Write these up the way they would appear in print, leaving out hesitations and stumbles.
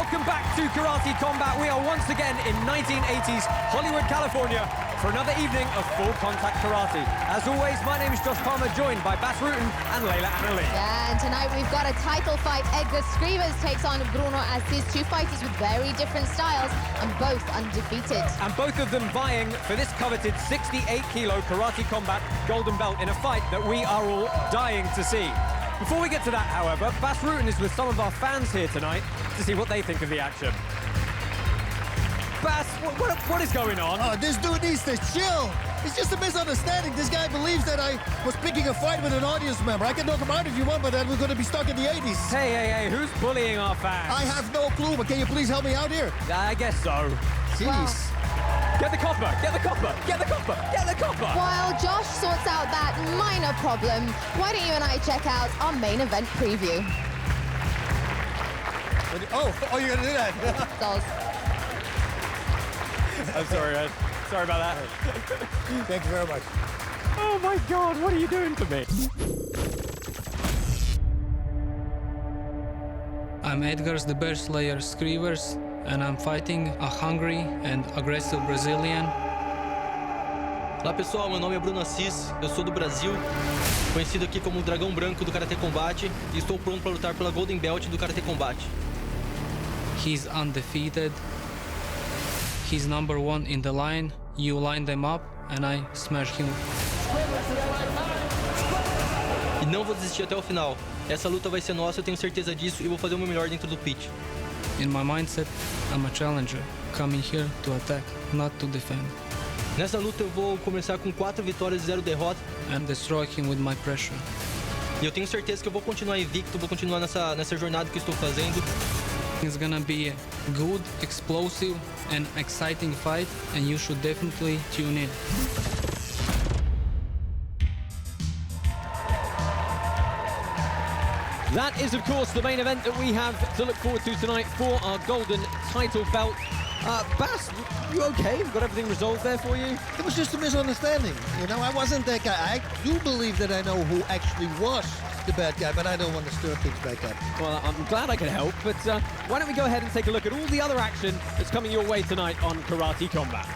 Welcome back to Karate Combat. We are once again in 1980s Hollywood, California for another evening of full contact karate. As always, my name is Josh Palmer, joined by Bas Rutten and Layla Annalene. Yeah, and tonight we've got a title fight. Edgar Skrivers takes on Bruno Assis, two fighters with very different styles and both undefeated. And both of them vying for this coveted 68-kilo Karate Combat golden belt in a fight that we are all dying to see. Before we get to that, however, Bas Rutten is with some of our fans here tonight to see what they think of the action. Bas, what is going on? Oh, this dude needs to chill. It's just a misunderstanding. This guy believes that I was picking a fight with an audience member. I can knock him out if you want, but then we're going to be stuck in the 80s. Hey, who's bullying our fans? I have no clue, but can you please help me out here? I guess so. Jeez. Wow. Get the copper, get the copper, get the copper, get the copper! While Josh sorts out that minor problem, why don't you and I check out our main event preview? Oh, you're going to do that? Dolls. I'm sorry, Ed. Sorry about that. Thank you very much. Oh my God, what are you doing to me? I'm Edgar's the Bear Slayer Skrivers, and I'm fighting a hungry and aggressive Brazilian. Olá pessoal, meu nome é Bruno Assis, eu sou do Brasil, conhecido aqui como o Dragão Branco do Karate Combate, e estou pronto para lutar pela Golden Belt do Karate Combate. He's undefeated. He's number one in the line. You line them up, and I smash him. E não vou desistir até o final. Essa luta vai ser nossa, eu tenho certeza disso, e vou fazer o meu melhor dentro do pitch. In my mindset, I'm a challenger, coming here to attack, not to defend. Nessa luta eu vou começar com 4 vitórias e 0 derrotas. And destroy him with my pressure. E eu tenho certeza que eu vou continuar invicto, vou continuar nessa jornada que eu estou fazendo. It's gonna be a good, explosive, and exciting fight, and you should definitely tune in. That is, of course, the main event that we have to look forward to tonight for our golden title belt. Bas, you okay? Got everything resolved there for you? It was just a misunderstanding. You know, I wasn't that guy. I do believe that I know who actually was the bad guy, but I don't want to stir things back up. Well, I'm glad I could help, but why don't we go ahead and take a look at all the other action that's coming your way tonight on Karate Combat.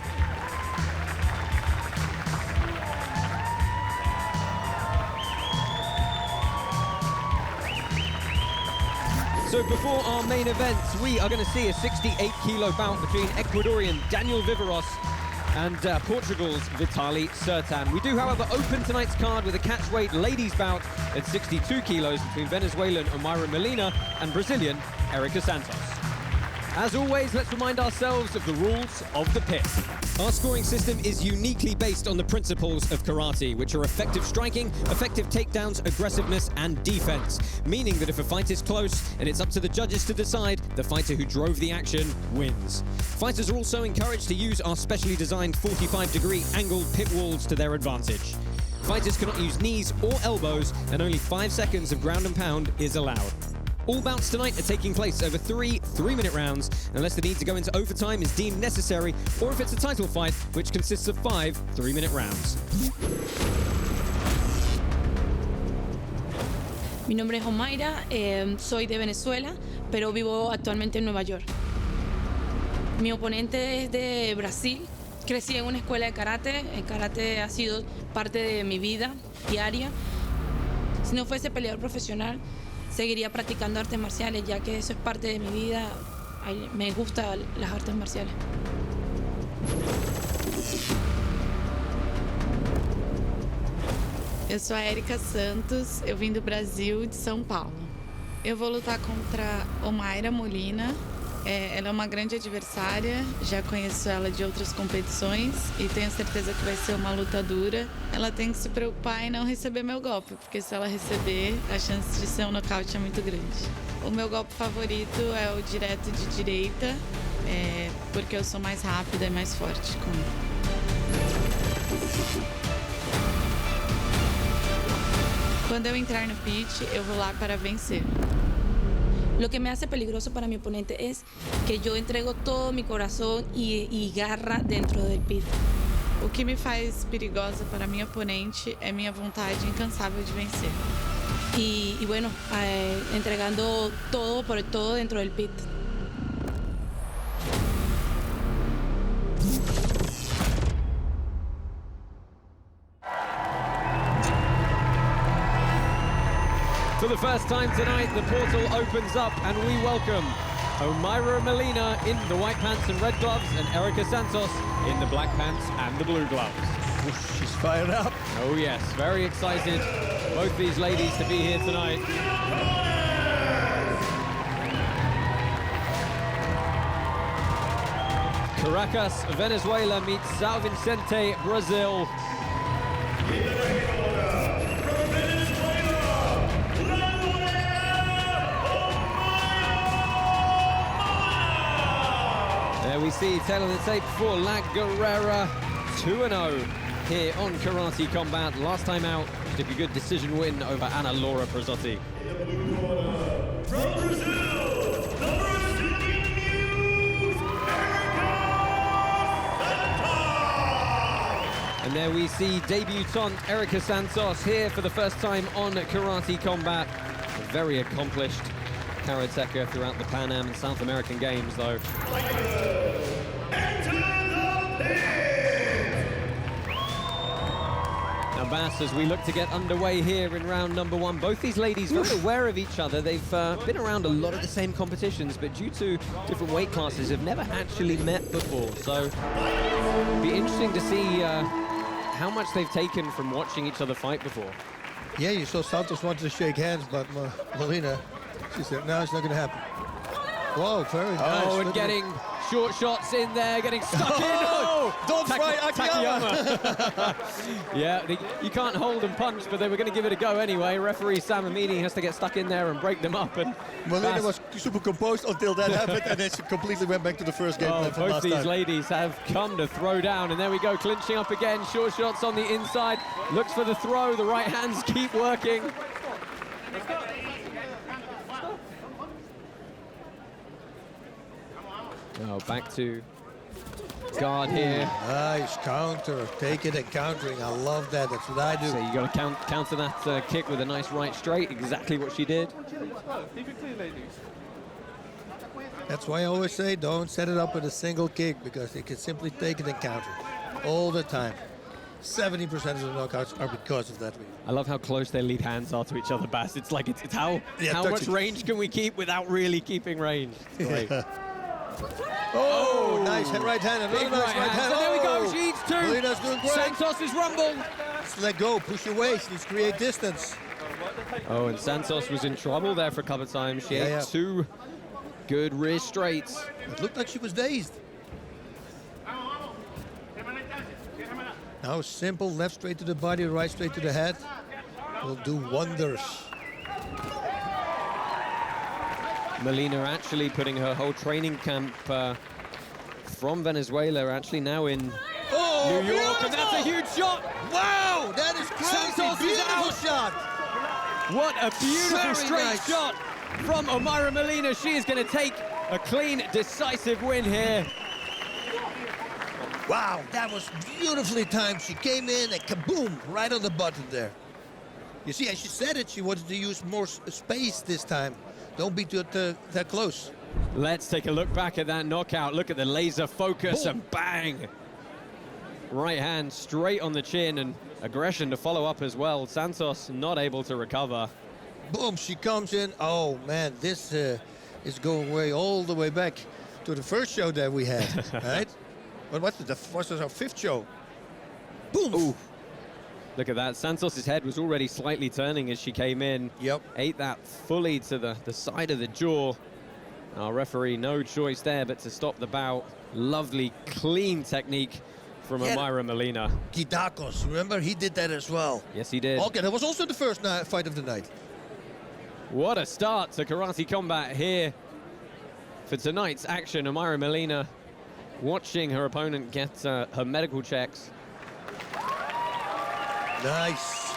So before our main event, we are going to see a 68-kilo bout between Ecuadorian Daniel Viveros and Portugal's Vitali Sertan. We do, however, open tonight's card with a catchweight ladies bout at 62 kilos between Venezuelan Omaira Molina and Brazilian Erica Santos. As always, let's remind ourselves of the rules of the pit. Our scoring system is uniquely based on the principles of karate, which are effective striking, effective takedowns, aggressiveness, and defense, meaning that if a fight is close and it's up to the judges to decide, the fighter who drove the action wins. Fighters are also encouraged to use our specially designed 45-degree angled pit walls to their advantage. Fighters cannot use knees or elbows, and only 5 seconds of ground and pound is allowed. All bouts tonight are taking place over 3 3-minute rounds, unless the need to go into overtime is deemed necessary, or if it's a title fight, which consists of 5 3-minute rounds. Mi nombre es Omaira, soy de Venezuela, pero vivo actualmente en Nueva York. Mi oponente es de Brasil. Crecí en una escuela de karate. El karate ha sido parte de mi vida diaria. Si no fuese peleador profesional, seguiría practicando artes marciales, ya que eso es parte de mi vida. Me gustan las artes marciales. Eu sou a Erica Santos, eu vim do Brasil, de São Paulo. Eu vou lutar contra Omaira Molina. Ela é uma grande adversária, já conheço ela de outras competições e tenho certeza que vai ser uma luta dura. Ela tem que se preocupar em não receber meu golpe, porque se ela receber, a chance de ser um nocaute é muito grande. O meu golpe favorito é o direto de direita, porque eu sou mais rápida e mais forte com ele. Quando eu entrar no pitch, eu vou lá para vencer. Lo que me hace peligroso para mi oponente es que yo entrego todo mi corazón y garra dentro del pit. O que me faz perigosa para minha oponente é minha vontade incansável de vencer. Y bueno, entregando todo por todo dentro del pit. For the first time tonight, the portal opens up and we welcome Omaira Molina in the white pants and red gloves and Erika Santos in the black pants and the blue gloves. Oof, she's fired up. Oh yes, very excited, both these ladies to be here tonight. Caracas, Venezuela meets São Vicente, Brazil. There we see tail on the tape for La Guerrera, 2-0 here on Karate Combat. Last time out, she took a good decision win over Ana Laura Prezzotti. From Brazil, the Brazilian Muse, Erika Santos! And there we see debutante Erika Santos here for the first time on Karate Combat. A very accomplished karateka throughout the Pan Am and South American Games, though. Now, Bass, as we look to get underway here in round number one, both these ladies very aware of each other. They've been around a lot of the same competitions, but due to different weight classes, have never actually met before. So, it'll be interesting to see how much they've taken from watching each other fight before. Yeah, you saw Santos wanted to shake hands, but Molina, she said, no, it's not going to happen. Whoa, very nice. Oh, and getting short shots in there, getting stuck in. Oh, don't fight Akiyama. Yeah, you can't hold and punch, but they were going to give it a go anyway. Referee Sam Amini has to get stuck in there and break them up. And Molina was super composed until that happened, and then she completely went back to the first game plan from both last these time. ladies have come to throw down, and there we go, clinching up again. Short shots on the inside. Looks for the throw. The right hands keep working. Oh, back to guard here. Nice counter, take it and countering. I love that. That's what I do. So you got to counter that kick with a nice right straight. Exactly what she did. That's why I always say don't set it up with a single kick, because they can simply take it and counter all the time. 70% of the knockouts are because of that. I love how close their lead hands are to each other, Bass. It's like it's how much range can we keep without really keeping range? Great. Oh, nice right hand. Another nice right hand. And there we go. She eats two. Molina's doing great. Santos is rumbled. Just let go. Push your waist. Let's create distance. Oh, and Santos was in trouble there for a couple of times. She ate two good rear straights. It looked like she was dazed. Now simple, left straight to the body, right straight to the head. Will do wonders. Molina actually putting her whole training camp from Venezuela, actually now in New York, beautiful. and that's a huge shot. Wow, that is crazy. Santos is Beautiful out. shot. What a beautiful Very straight nice. shot from Omaira Molina. She is going to take a clean, decisive win here. Wow, that was beautifully timed. She came in and kaboom, right on the button there. You see, and she said it, she wanted to use more space this time. Don't be that close. Let's take a look back at that knockout. Look at the laser focus. Boom. And bang. Right hand straight on the chin, and aggression to follow up as well. Santos not able to recover. Boom, she comes in. Oh, man, this is going all the way back to the first show that we had, right? But what's was our fifth show? Boom. Ooh. Look at that. Santos's head was already slightly turning as she came in. Yep. Ate that fully to the side of the jaw. Our referee, no choice there but to stop the bout. Lovely, clean technique from Omaira Molina. Gidakos, remember? He did that as well. Yes, he did. Okay, that was also the first fight of the night. What a start to Karate Combat here for tonight's action. Omaira Molina watching her opponent get her medical checks. Nice.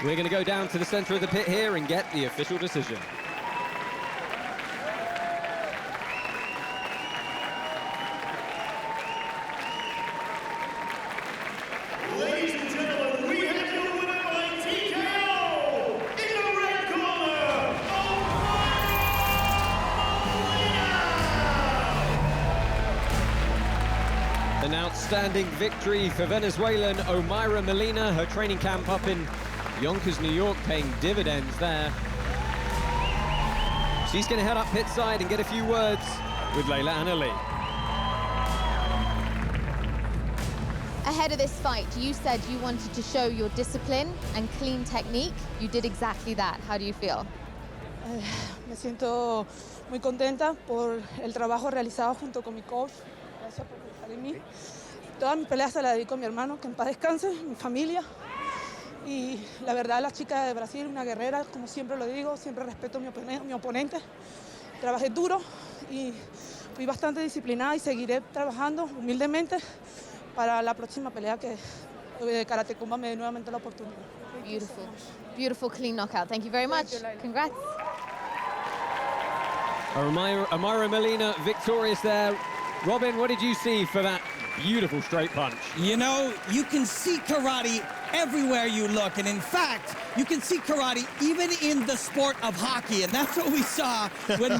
We're going to go down to the center of the pit here and get the official decision. Ladies and gentlemen, we have your winner by TKO in the red corner, Omaira Molina! outstanding victory for Venezuelan Omaira Molina. Her training camp up in Yonkers, New York, paying dividends there. She's going to head up pit side and get a few words with Leila Anali. Ahead of this fight, you said you wanted to show your discipline and clean technique. You did exactly that. How do you feel? Me siento muy contenta por el trabajo realizado junto con mi coach. Gracias por confiar en mí. Todas mis peleas se las dedico a mi hermano, que en paz descanse, mi familia. Y la verdad, la chica de Brasil, una guerrera, como siempre lo digo, siempre respeto a mi oponente. Trabajé duro y fui bastante disciplinada y seguiré trabajando humildemente para la próxima pelea que Karate Combat me dé nuevamente la oportunidad. Beautiful. Beautiful clean knockout. Thank you very much. Congrats. Omaira Molina victorious there. Robin, what did you see for that beautiful straight punch? You know, you can see karate everywhere you look. And in fact, you can see karate even in the sport of hockey. And that's what we saw when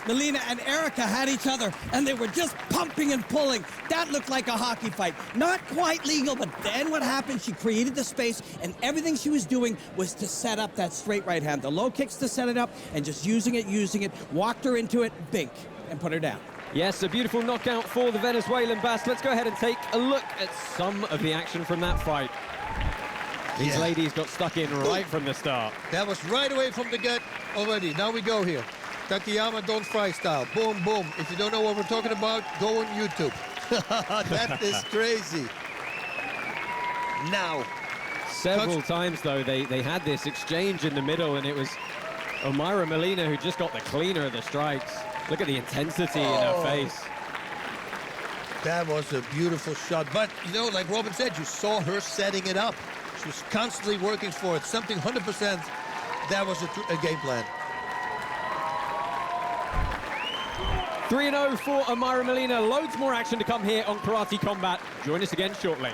Molina and Erica had each other. And they were just pumping and pulling. That looked like a hockey fight. Not quite legal, but then what happened, she created the space. And everything she was doing was to set up that straight right hand. The low kicks to set it up. And just using it. Walked her into it, bink, and put her down. Yes, a beautiful knockout for the Venezuelan Bast. Let's go ahead and take a look at some of the action from that fight. These ladies got stuck in right from the start. That was right away from the gut already. Now we go here. Takayama Don't Fry style. Boom, boom. If you don't know what we're talking about, go on YouTube. That is crazy. Now. Several times, though, they had this exchange in the middle, and it was Omaira Molina who just got the cleaner of the strikes. Look at the intensity in her face. That was a beautiful shot. But, you know, like Robin said, you saw her setting it up. She was constantly working for it. Something 100%, that was a game plan. 3-0 for Omaira Molina. Loads more action to come here on Karate Combat. Join us again shortly.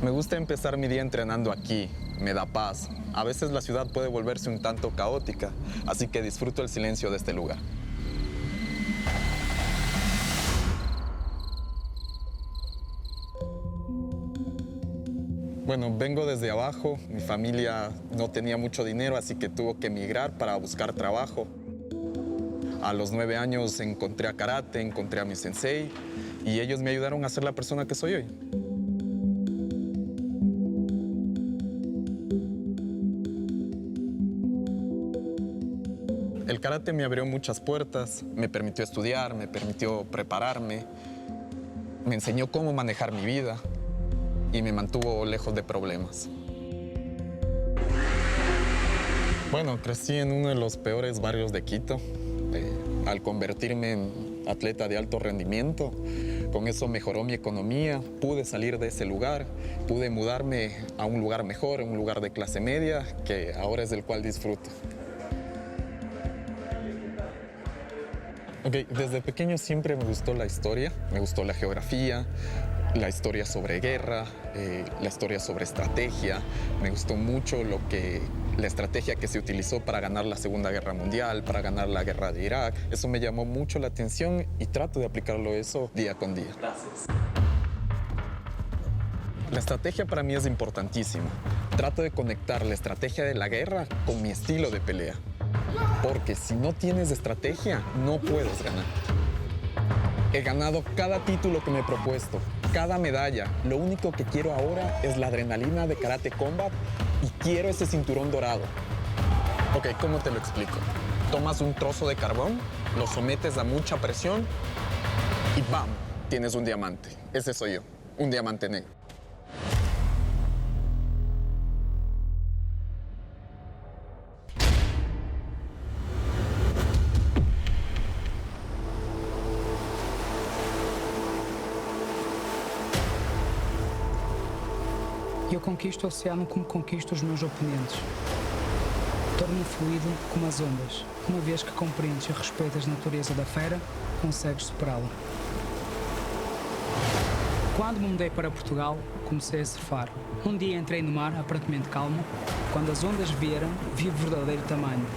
Me gusta empezar mi día entrenando aquí, me da paz. A veces la ciudad puede volverse un tanto caótica, así que disfruto el silencio de este lugar. Bueno, vengo desde abajo, mi familia no tenía mucho dinero, así que tuvo que emigrar para buscar trabajo. A los 9 años encontré a karate, encontré a mi sensei, y ellos me ayudaron a ser la persona que soy hoy. El karate me abrió muchas puertas, me permitió estudiar, me permitió prepararme, me enseñó cómo manejar mi vida y me mantuvo lejos de problemas. Bueno, crecí en uno de los peores barrios de Quito. Al convertirme en atleta de alto rendimiento, con eso mejoró mi economía, pude salir de ese lugar, pude mudarme a un lugar mejor, un lugar de clase media, que ahora es del cual disfruto. Desde pequeño siempre me gustó la historia, me gustó la geografía, la historia sobre guerra, la historia sobre estrategia. Me gustó mucho la estrategia que se utilizó para ganar la Segunda Guerra Mundial, para ganar la guerra de Irak. Eso me llamó mucho la atención y trato de aplicarlo eso día con día. Gracias. La estrategia para mí es importantísima. Trato de conectar la estrategia de la guerra con mi estilo de pelea. Porque si no tienes estrategia, no puedes ganar. He ganado cada título que me he propuesto, cada medalla. Lo único que quiero ahora es la adrenalina de Karate Combat y quiero ese cinturón dorado. Ok, ¿cómo te lo explico? Tomas un trozo de carbón, lo sometes a mucha presión y ¡bam! Tienes un diamante. Ese soy yo, un diamante negro. Eu conquisto o oceano como conquisto os meus oponentes. Torno-o fluido como as ondas. Uma vez que compreendes e respeitas a natureza da fera, consegues superá-la. Quando me mudei para Portugal, comecei a surfar. Um dia entrei no mar, aparentemente calmo. Quando as ondas vieram, vi o verdadeiro tamanho.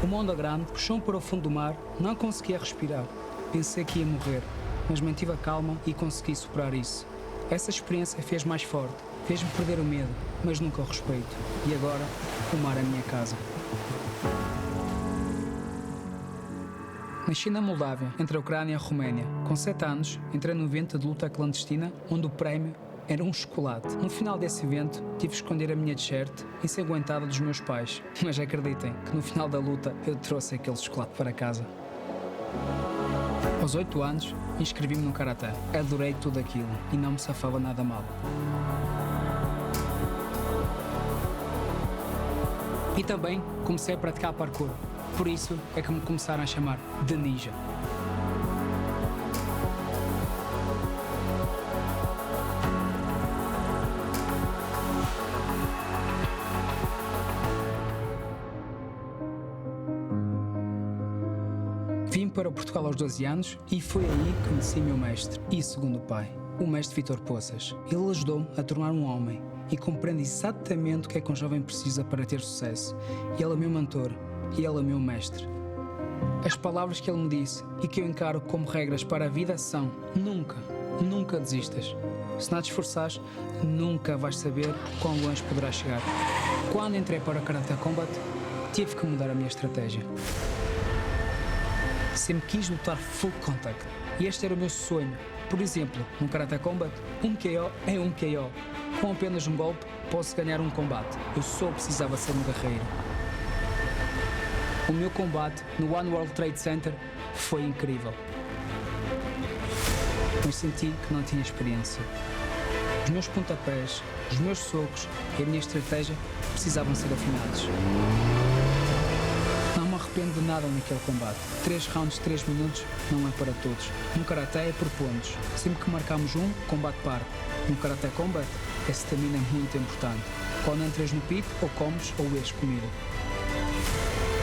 Uma onda grande puxou-me para o fundo do mar, não conseguia respirar. Pensei que ia morrer, mas mantive a calma e consegui superar isso. Essa experiência fez mais forte, fez-me perder o medo, mas nunca o respeito. E agora, o mar é a minha casa. Nasci na Moldávia, entre a Ucrânia e a Roménia. Com 7 anos, entrei num evento de luta clandestina, onde o prémio era um chocolate. No final desse evento, tive que esconder a minha t-shirt ensanguentada dos meus pais. Mas acreditem que no final da luta, eu trouxe aquele chocolate para casa. Aos 8 anos, inscrevi-me no Karaté. Adorei tudo aquilo e não me safava nada mal. E também comecei a praticar parkour. Por isso é que me começaram a chamar de ninja. Vim para Portugal aos 12 anos e foi aí que conheci meu mestre e segundo pai, o mestre Vitor Poças. Ele ajudou-me a tornar um homem e compreende exatamente o que é que um jovem precisa para ter sucesso. E ele é meu mentor. E ele é meu mestre. As palavras que ele me disse e que eu encaro como regras para a vida são: nunca desistas. Se não te esforçares, nunca vais saber quão longe poderás chegar. Quando entrei para o Karate Combate, tive que mudar a minha estratégia. Sempre quis lutar full contact e este era o meu sonho. Por exemplo, no Karate Combate, um KO é um KO. Com apenas um golpe, posso ganhar um combate. Eu só precisava ser um guerreiro. O meu combate no One World Trade Center foi incrível. Mas senti que não tinha experiência. Os meus pontapés, os meus socos e a minha estratégia precisavam ser afinados. Não me arrependo de nada naquele combate. 3 rounds de 3 minutos não é para todos. No Karaté é por pontos. Sempre que marcamos um, combate para. No Karate Combat, a estamina é muito importante. Quando entras no pit, ou comes ou és comida.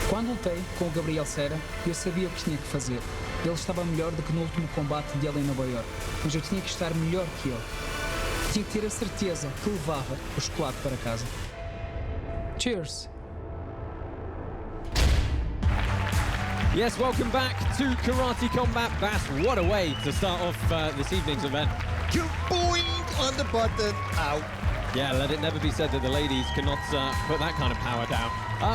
Quando lutei com o Gabriel Serra, eu sabia o que tinha que fazer. Ele estava melhor do que no último combate dele em Nova York, mas eu tinha que estar melhor que ele. Tinha que ter a certeza que levava o chocolate para casa. Cheers! Yes, welcome back to Karate Combat Bass. What a way to start off this evening's event. Boing on the button, out. Yeah, let it never be said that the ladies cannot put that kind of power down.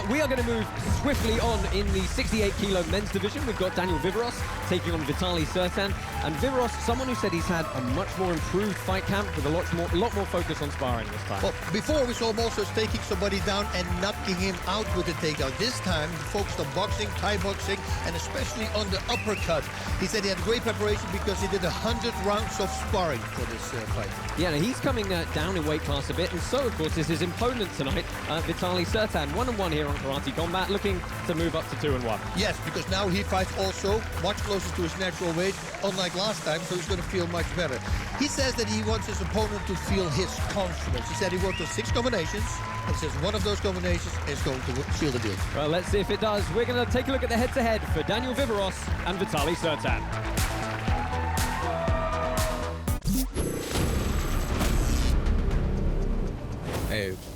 We are going to move swiftly on in the 68-kilo men's division. We've got Daniel Viveros taking on Vitaly Sertan. And Viveros, someone who said he's had a much more improved fight camp with a lot more focus on sparring this time. Well, before we saw him also taking somebody down and knocking him out with a takedown. This time he focused on boxing, Thai boxing, and especially on the uppercut. He said he had great preparation because he did 100 rounds of sparring for this fight. Yeah, now he's coming down in weight class a bit, and so, of course, is his opponent tonight, Vitaly Sertan. 1-1 here on Karate Combat, looking to move up to 2-1. Yes, because now he fights also much closer to his natural weight, unlike last time, so he's going to feel much better. He says that he wants his opponent to feel his confidence. He said he worked on 6 combinations, and he says one of those combinations is going to seal the deal. Well, let's see if it does. We're going to take a look at the head-to-head for Daniel Viveros and Vitaly Sertan.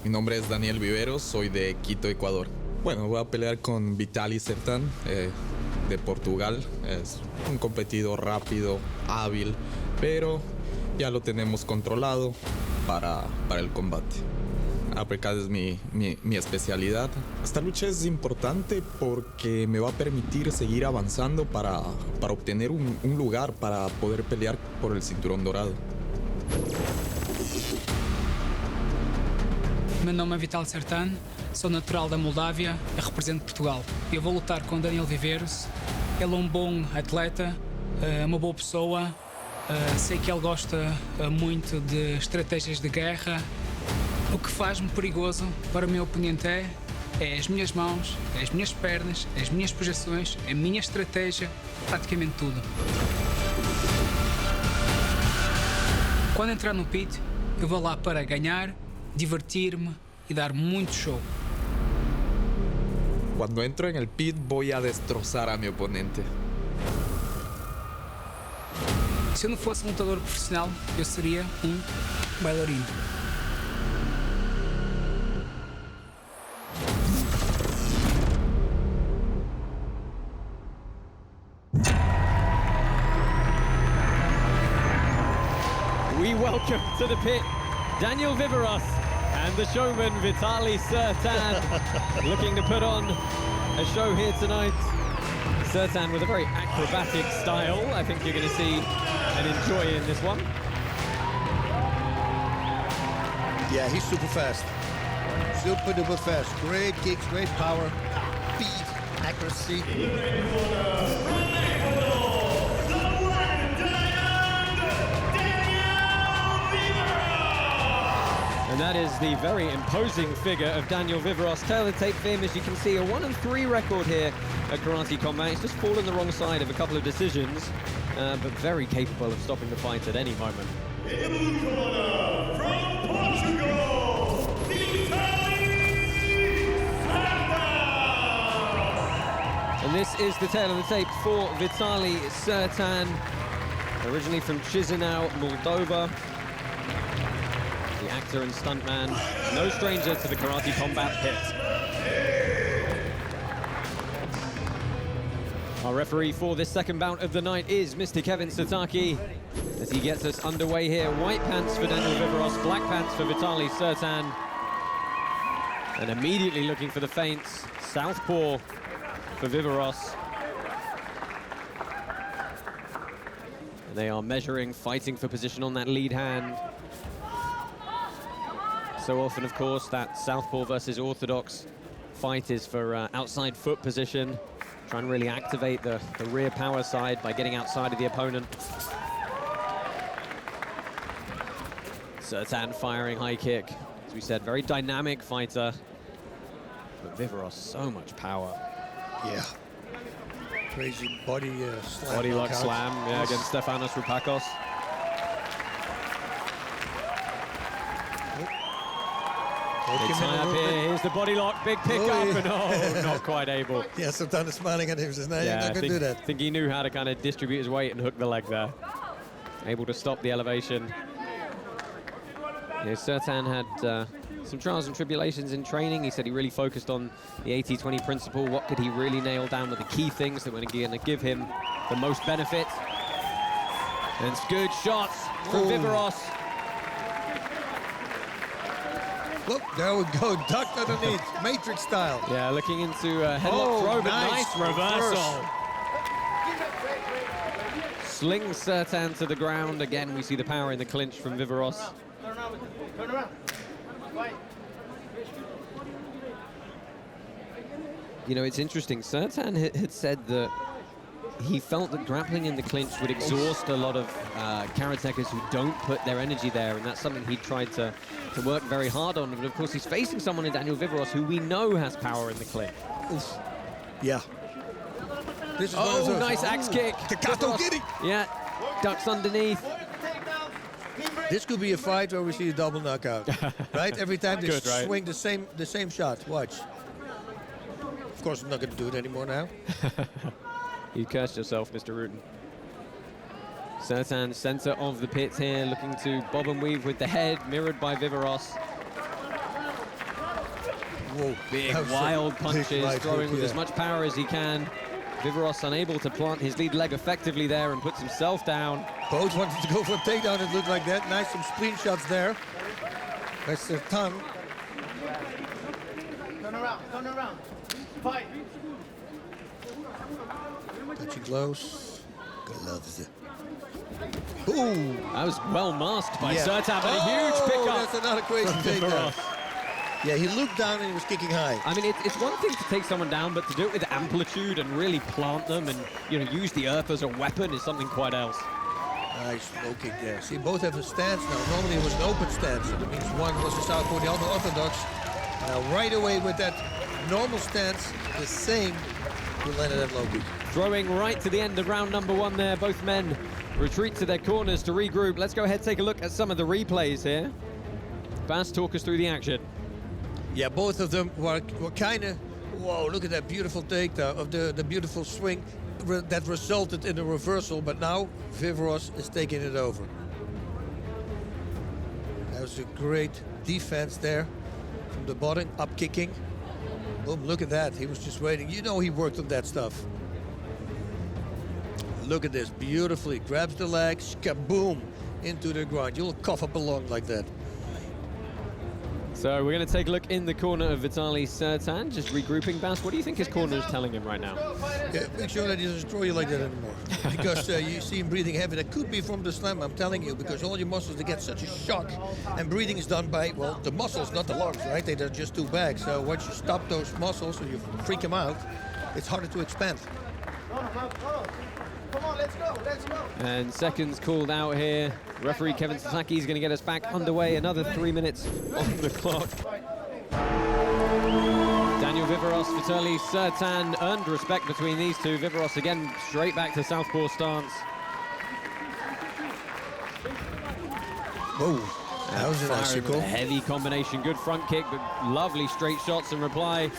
Mi nombre es Daniel Viveros, soy de Quito, Ecuador. Bueno, voy a pelear con Vitaly Sertan, de Portugal. Es un competidor rápido, hábil, pero ya lo tenemos controlado para el combate. Uppercut es mi especialidad. Esta lucha es importante porque me va a permitir seguir avanzando para obtener un lugar para poder pelear por el cinturón dorado. Meu nome é Vitaly Sertan, sou natural da Moldávia e represento Portugal. Eu vou lutar com Daniel Viveros. Ele é um bom atleta, uma boa pessoa. Sei que ele gosta muito de estratégias de guerra. O que faz-me perigoso para o meu oponente é as minhas mãos, as minhas pernas, as minhas projeções, a minha estratégia, praticamente tudo. Quando entrar no pit, eu vou lá para ganhar, divertir-me y dar muito show. Cuando entro en el pit voy a destrozar a mi oponente. Se eu não fosse um lutador profissional, eu seria um bailarino. We welcome to the pit Daniel Viveros and the showman Vitaly Sertan, looking to put on a show here tonight. Sertan with a very acrobatic style, I think you're going to see and enjoy in this one. Yeah, he's super fast. Super duper fast. Great kicks, great power, speed, accuracy. And that is the very imposing figure of Daniel Viveros. Tail of the tape for him, as you can see, a 1-3 record here at Karate Combat. He's just fallen the wrong side of a couple of decisions, but very capable of stopping the fight at any moment. In the blue corner, from Portugal, Vitaly Sertan! And this is the tail of the tape for Vitaly Sertan, originally from Chisinau, Moldova. The actor and stuntman, no stranger to the Karate Combat pit. Our referee for this second bout of the night is Mr. Kevin Sataki, as he gets us underway here. White pants for Daniel Viveros, black pants for Vitaly Sertan. And immediately looking for the feints, southpaw for Viveros. And they are measuring, fighting for position on that lead hand. So often, of course, that southpaw versus orthodox fight is for outside foot position. Try and really activate the rear power side by getting outside of the opponent. Sertan firing high kick. As we said, very dynamic fighter. But Viveros, so much power. Yeah. Crazy body slam. Body lock knockout. slam, yeah, against Stefanos Roupakos. Big tie up here, here's the body lock, big pick up, and oh, not quite able. Yeah, Sultan is smiling at him, says, no, you're not going to do that. I think he knew how to kind of distribute his weight and hook the leg there. Able to stop the elevation. Yeah, Sertan had some trials and tribulations in training. He said he really focused on the 80-20 principle. What could he really nail down with the key things that were going to give him the most benefit? And it's good shots from Viveros. Look, there we go, ducked underneath, Matrix style. Yeah, looking into a headlock throw, but nice reversal. Slings Sertan to the ground. Again, we see the power in the clinch from Viveros. Turn around. You know, it's interesting. Sertan had said that he felt that grappling in the clinch would exhaust a lot of karatekers who don't put their energy there, and that's something he tried to work very hard on. But of course, he's facing someone in Daniel Viveros who we know has power in the clinch. Oof. Yeah. This is nice axe kick. Takato Giri. Yeah, ducks underneath. This could be a fight where we see a double knockout, right? Every time they swing the same shot. Watch. Of course, I'm not going to do it anymore now. You cursed yourself, Mr. Rutan. Sertan, center of the pit here, looking to bob and weave with the head, mirrored by Viveros. Whoa. Big, wild punches, throwing with as much power as he can. Viveros unable to plant his lead leg effectively there and puts himself down. Both wanted to go for a takedown, it looked like that. Nice, some spleen shots there. That's their tongue. Turn around. Fight. Touching gloves. Gloves. Ooh. That was well masked by Sertan, but a huge pickup. That's another crazy takedown. Yeah, he looked down and he was kicking high. I mean, it's one thing to take someone down, but to do it with amplitude and really plant them and, you know, use the earth as a weapon is something quite else. Nice low kick there. See, both have a stance now. Normally it was an open stance, so that means one was the southpaw, the other orthodox. Now right away with that normal stance, the same, he landed that low kick. Throwing right to the end of round number one there. Both men retreat to their corners to regroup. Let's go ahead and take a look at some of the replays here. Bas, talk us through the action. Yeah, both of them were kind of Whoa, look at that beautiful takedown of the beautiful swing that resulted in a reversal, but now Viveros is taking it over. That was a great defense there from the bottom, up kicking. Boom, look at that. He was just waiting. You know he worked on that stuff. Look at this, beautifully. Grabs the legs, kaboom, into the ground. You'll cough up a lung like that. So we're going to take a look in the corner of Vitaly Sertan, just regrouping. Bas, what do you think his corner is telling him right now? Yeah, make sure that he doesn't throw you like that anymore. Because you see him breathing heavy. That could be from the slam, I'm telling you, because all your muscles, they get such a shock. And breathing is done by, well, the muscles, not the lungs, right? They're just too big. So once you stop those muscles or you freak them out, it's harder to expand. Come on, let's go, let's go. And seconds called out here. Referee Kevin Sasaki is going to get us back underway. Another 3 minutes on the clock. Daniel Viveros, Vitaly Sertan, earned respect between these two. Viveros again straight back to southpaw stance. Whoa, that was an Firing with icicle. a heavy combination, good front kick, but lovely straight shots in reply.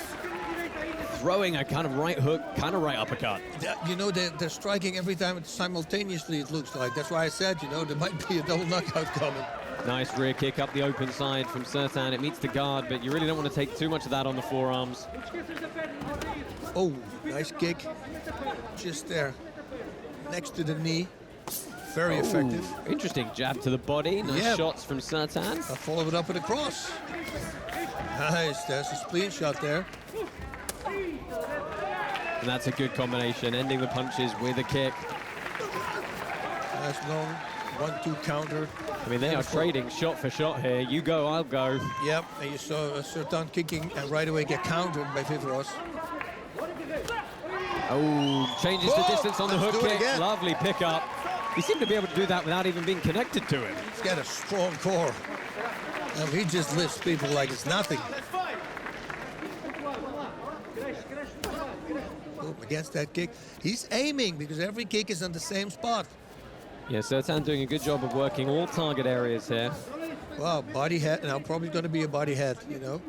Throwing a kind of right hook, kind of right uppercut. You know, they're striking every time simultaneously, it looks like. That's why I said, you know, there might be a double knockout coming. Nice rear kick up the open side from Sertan. It meets the guard, but you really don't want to take too much of that on the forearms. Oh, nice kick. Just there, next to the knee. Very effective. Interesting jab to the body. Nice shots from Sertan. I followed it up with a cross. Nice, there's a spleen shot there. And that's a good combination, ending the punches with a kick. Nice long 1-2 counter. I mean, they are trading shot for shot here. You go, I'll go. Yep, and you saw Sertan kicking and right away get countered by Viveros. Oh, changes the distance on the let's hook do it kick. again. Lovely pickup. He seemed to be able to do that without even being connected to it. He's got a strong core. And he just lifts people like it's nothing. Boom, against that kick. He's aiming because every kick is on the same spot. Yeah, Sertan doing a good job of working all target areas here. Wow, body head. Now probably going to be a body head, you know.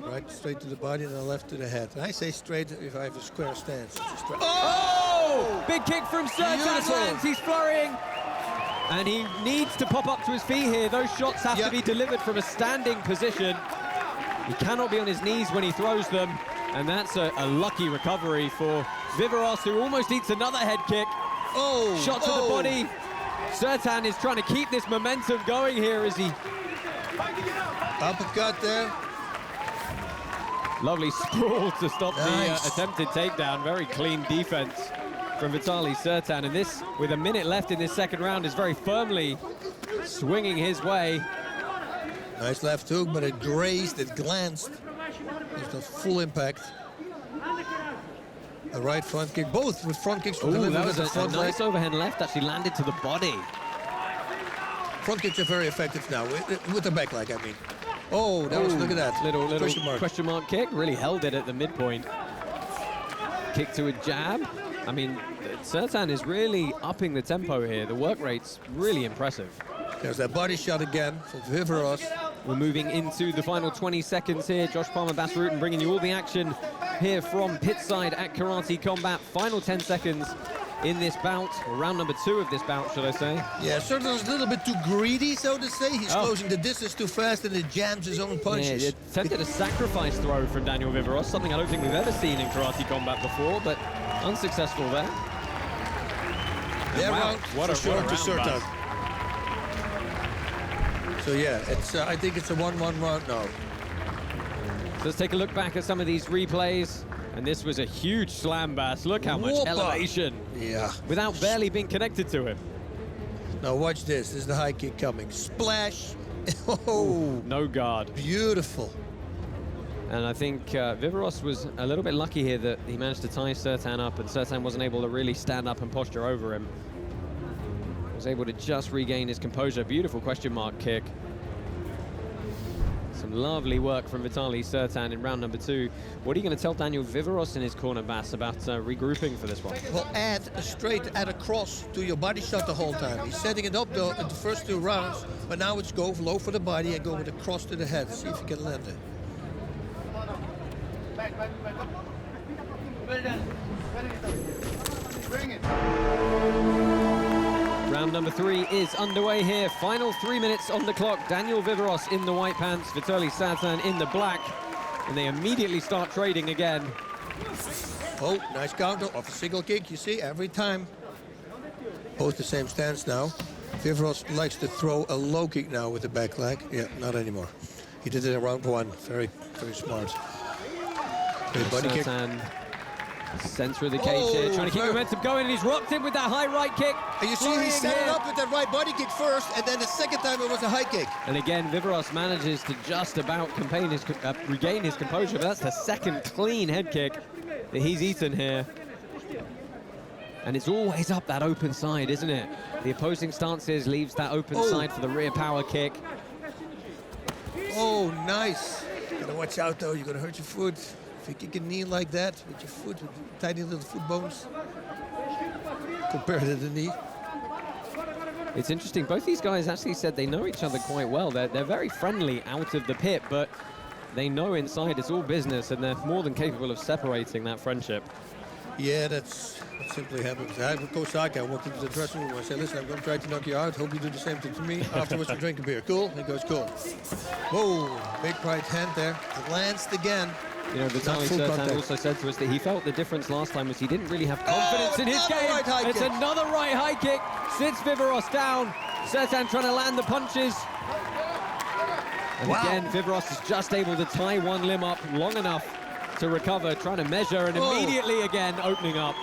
Right straight to the body and then left to the head. And I say straight if I have a square stance. Oh! Big kick from Sertan Beautiful. lands. He's flurrying. And he needs to pop up to his feet here. Those shots have to be delivered from a standing position. He cannot be on his knees when he throws them. And that's a lucky recovery for Viveros, who almost eats another head kick. Oh! Shot to the body. Sertan is trying to keep this momentum going here as he... Uppercut there. Lovely sprawl to stop Nice. the attempted takedown. Very clean defense from Vitaly Sertan. And this, with a minute left in this second round, is very firmly swinging his way. Nice left hook, but it grazed, it glanced. It's not full impact. A right front kick, both with front kicks. Ooh, delivered that with was the a front nice leg. overhand left, actually landed to the body. Front kicks are very effective now, with the back leg, I mean. Oh, that was, look at that. Little Question mark. kick, really held it at the midpoint. Kick to a jab. I mean, Sertan is really upping the tempo here. The work rate's really impressive. There's that body shot again from Viveros. We're moving into the final 20 seconds here. Josh Palmer, Bas Rutten bringing you all the action here from pitside at Karate Combat. Final 10 seconds in this bout, or round number 2 of this bout, should I say. Yeah, Sertan's a little bit too greedy, so to say. He's closing the distance too fast and it jams his own punches. Yeah, it attempted a sacrifice throw from Daniel Viveros, something I don't think we've ever seen in Karate Combat before, but unsuccessful there. Yeah, wow, round what for a sure to round, Sertan. Bas. So yeah, it's I think it's a 1-1 round now. So let's take a look back at some of these replays. And this was a huge slam, Bas. Look how much Whoppa. elevation. Yeah. Without barely being connected to it. Now watch this. This is the high kick coming. Splash. Oh, no guard. Beautiful. And I think Viveros was a little bit lucky here that he managed to tie Sertan up, and Sertan wasn't able to really stand up and posture over him. Was able to just regain his composure. Beautiful question mark kick. Some lovely work from Vitaly Sertan in round number 2. What are you going to tell Daniel Viveros in his corner, Bas, about regrouping for this one? Well, add a cross to your body shot the whole time. He's setting it up though in the first 2 rounds, but now it's go low for the body and go with a cross to the head. See if you can land it. Round number 3 is underway here. Final 3 minutes on the clock. Daniel Viveros in the white pants, Vitaly Satan in the black. And they immediately start trading again. Oh, nice counter off a single kick, you see, every time. Both the same stance now. Viveros likes to throw a low kick now with the back leg. Yeah, not anymore. He did it in round 1. Very, very smart. Great body kick. Center of the cage here, trying to keep momentum going, and he's rocked in with that high right kick. And you see he set it up with that right body kick first, and then the second time it was a high kick. And again, Viveros manages to just about regain his composure, but that's the second clean head kick that he's eaten here. And it's always up that open side, isn't it? The opposing stances leaves that open side for the rear power kick. Oh, nice. Gotta watch out though, you're gonna hurt your foot. If you kick a knee like that with your foot, with tiny little foot bones, compared to the knee. It's interesting, both these guys actually said they know each other quite well. They're very friendly out of the pit, but they know inside it's all business, and they're more than capable of separating that friendship. Yeah, that's what simply happens. I have Kosaka. I walked into the dressing room. I said, listen, I'm going to try to knock you out. Hope you do the same thing to me. Afterwards, we drink a beer. Cool? He goes, cool. Whoa, big right hand there. Glanced again. You know, Vitaly Sertan also said to us that he felt the difference last time was he didn't really have confidence in his game. It's another right high kick. Sits Viveros down. Sertan trying to land the punches. And again, Viveros is just able to tie one limb up long enough to recover, trying to measure, and immediately again opening up.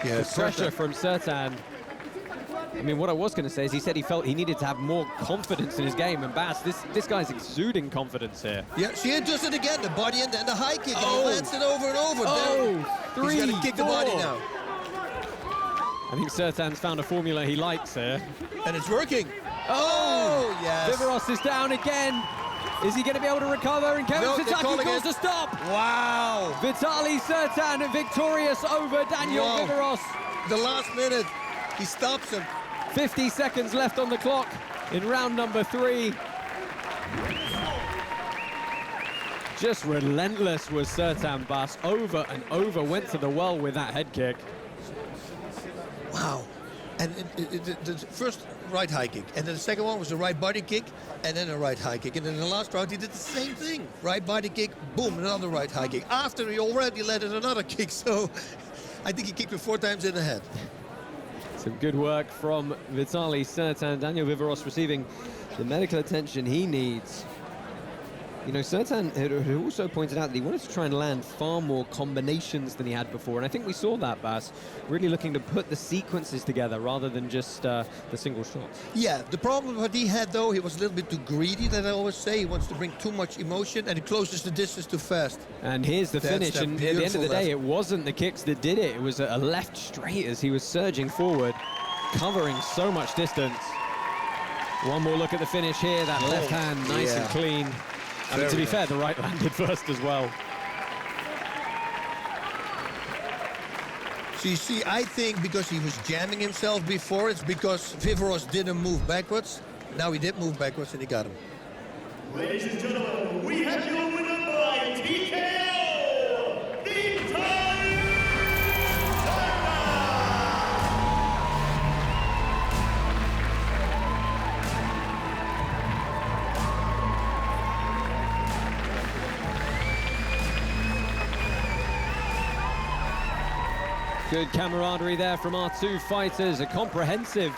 Yeah, the pressure from Sertan. I mean, what I was going to say is he said he felt he needed to have more confidence in his game, and Bas, this guy's exuding confidence here. Yeah, she does it again, the body and then the high kick, and he lands it over and over. He's going to kick the body now. I think Sertan's found a formula he likes here. And it's working. Oh, yes. Viveros is down again. Is he going to be able to recover? And Kevin Sitaki calls a stop. Wow. Vitaly Sertan victorious over Daniel Viveros. The last minute, he stops him. 50 seconds left on the clock in round number 3. Just relentless was Sertan Bas. Over and over, went to the well with that head kick. Wow. And the first right high kick, and then the second one was a right body kick, and then a right high kick. And in the last round, he did the same thing. Right body kick, boom, another right high kick. After he already landed another kick, so I think he kicked him 4 times in the head. Some good work from Vitaly Sertan. Daniel Viveros receiving the medical attention he needs. You know, Sertan had also pointed out that he wanted to try and land far more combinations than he had before, and I think we saw that, Bas, really looking to put the sequences together rather than just the single shots. Yeah, the problem what he had, though, he was a little bit too greedy, that I always say. He wants to bring too much emotion, and he closes the distance too fast. And here's the finish, and at the end of the day, it wasn't the kicks that did it. It was a left straight as he was surging forward, covering so much distance. One more look at the finish here, that left hand nice and clean. I mean, to be fair, the right landed first as well. So you see, I think because he was jamming himself before, it's because Viveros didn't move backwards. Now he did move backwards and he got him. Ladies and gentlemen, we have your winner by TKO, Vitaly Good camaraderie there from our 2 fighters. A comprehensive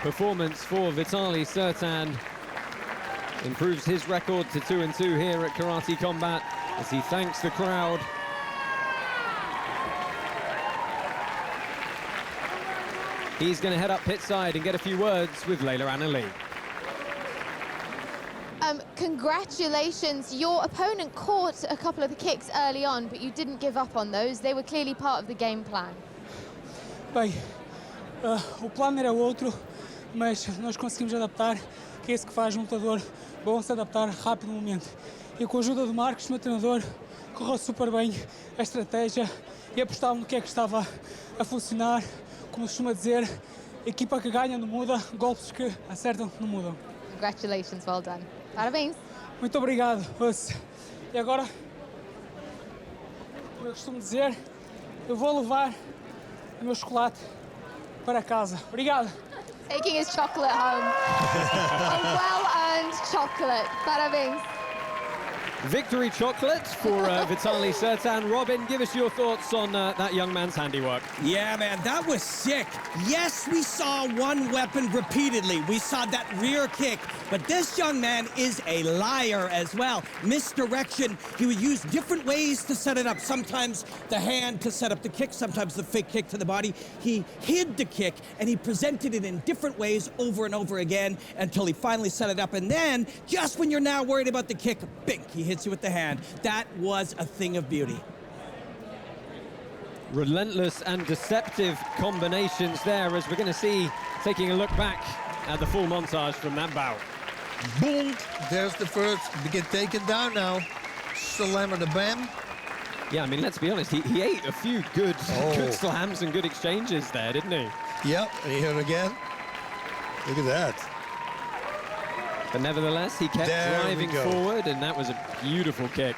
performance for Vitaly Sertan. Improves his record to 2-2 here at Karate Combat as he thanks the crowd. He's going to head up pit side and get a few words with Layla Anna Lee. Congratulations. Your opponent caught a couple of the kicks early on, but you didn't give up on those. They were clearly part of the game plan. Bem, o plano era outro, mas nós conseguimos adaptar, que é isso que faz um lutador bom, se adaptar rápido no momento. E com a ajuda do Marcos, meu treinador, correu super bem a estratégia e apostava no que é que estava a funcionar. Como costuma dizer, equipa que ganha não muda, golpes que acertam não mudam. Congratulations, well done. Parabéns. Muito obrigado. E agora, como eu costumo dizer, eu vou levar o meu chocolate para casa. Obrigado. Taking his chocolate home. A well-earned chocolate. Parabéns. Victory chocolate for Vitaly Sertan. Robin, give us your thoughts on that young man's handiwork. Yeah, man, that was sick. Yes, we saw one weapon repeatedly. We saw that rear kick. But this young man is a liar as well. Misdirection. He would use different ways to set it up. Sometimes the hand to set up the kick, sometimes the fake kick to the body. He hid the kick, and he presented it in different ways over and over again until he finally set it up. And then, just when you're now worried about the kick, bink, he hits you with the hand. That was a thing of beauty. Relentless and deceptive combinations there, as we're going to see, taking a look back at the full montage from that bout. Boom! There's the first. To get taken down now. Slammer the bam. Yeah, I mean, let's be honest, he ate a few good slams and good exchanges there, didn't he? Yep, and he hit again. Look at that. But nevertheless, he kept driving forward, and that was a beautiful kick.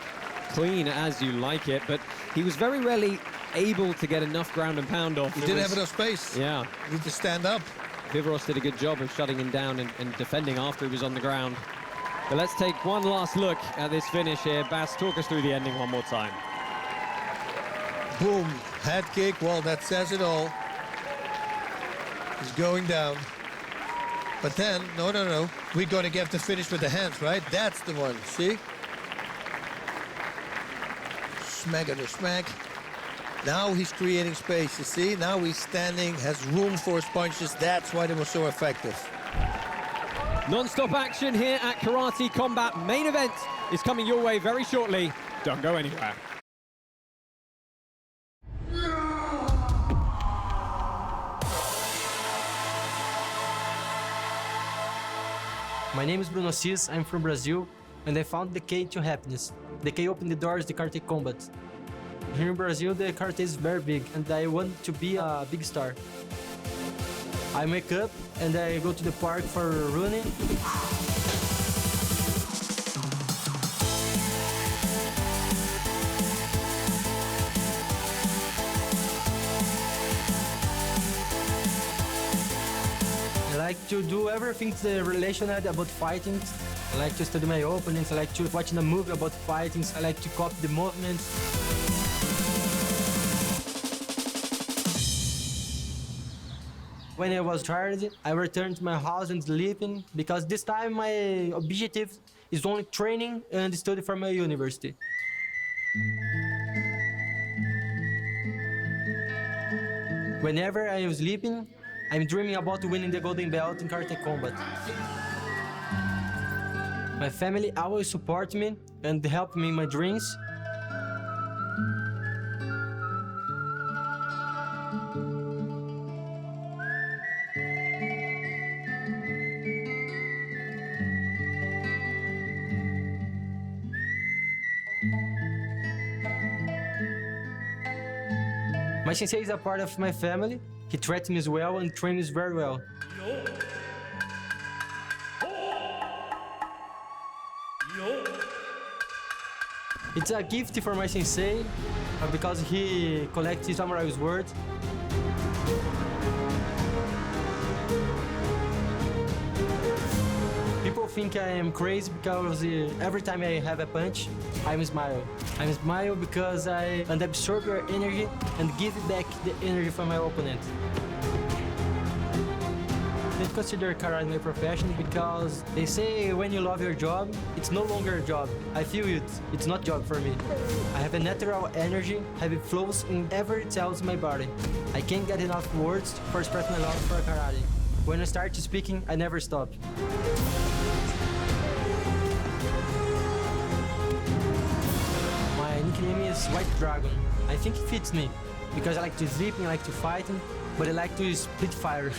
Clean as you like it, but he was very rarely able to get enough ground and pound off. He didn't have enough space. Yeah. He needed to stand up. Viveros did a good job of shutting him down and defending after he was on the ground. But let's take one last look at this finish here. Bas, talk us through the ending one more time. Boom, head kick, well, that says it all. He's going down. But then, no, we're going to get the finish with the hands, right? That's the one, see? Smack under smack. Now he's creating space, you see? Now he's standing, has room for his punches. That's why they were so effective. Non-stop action here at Karate Combat. Main event is coming your way very shortly. Don't go anywhere. My name is BRUNO ASSIS, I'm from Brazil, and I found the key to happiness. The key opened the doors to Karate Combat. Here in Brazil, the karate is very big, and I want to be a big star. I wake up and I go to the park for running. I like to do everything related about fighting. I like to study my opponents. I like to watch a movie about fighting. I like to copy the movements. When I was tired, I returned to my house and sleeping because this time my objective is only training and study for my university. Whenever I am sleeping, I'm dreaming about winning the golden belt in Karate Combat. My family always support me and help me in my dreams. My sensei is a part of my family. He treats me well and trains very well. It's a gift for my sensei because he collects samurai swords. People think I am crazy because every time I have a punch, I smile. I smile because I absorb your energy and give back the energy from my opponent. I consider karate my profession because they say when you love your job, it's no longer a job. I feel it. It's not a job for me. I have a natural energy, have it flows in every cell of my body. I can't get enough words for express my love for karate. When I start speaking, I never stop. My nickname is White Dragon. I think it fits me because I like to sleep and I like to fight, but I like to split fire.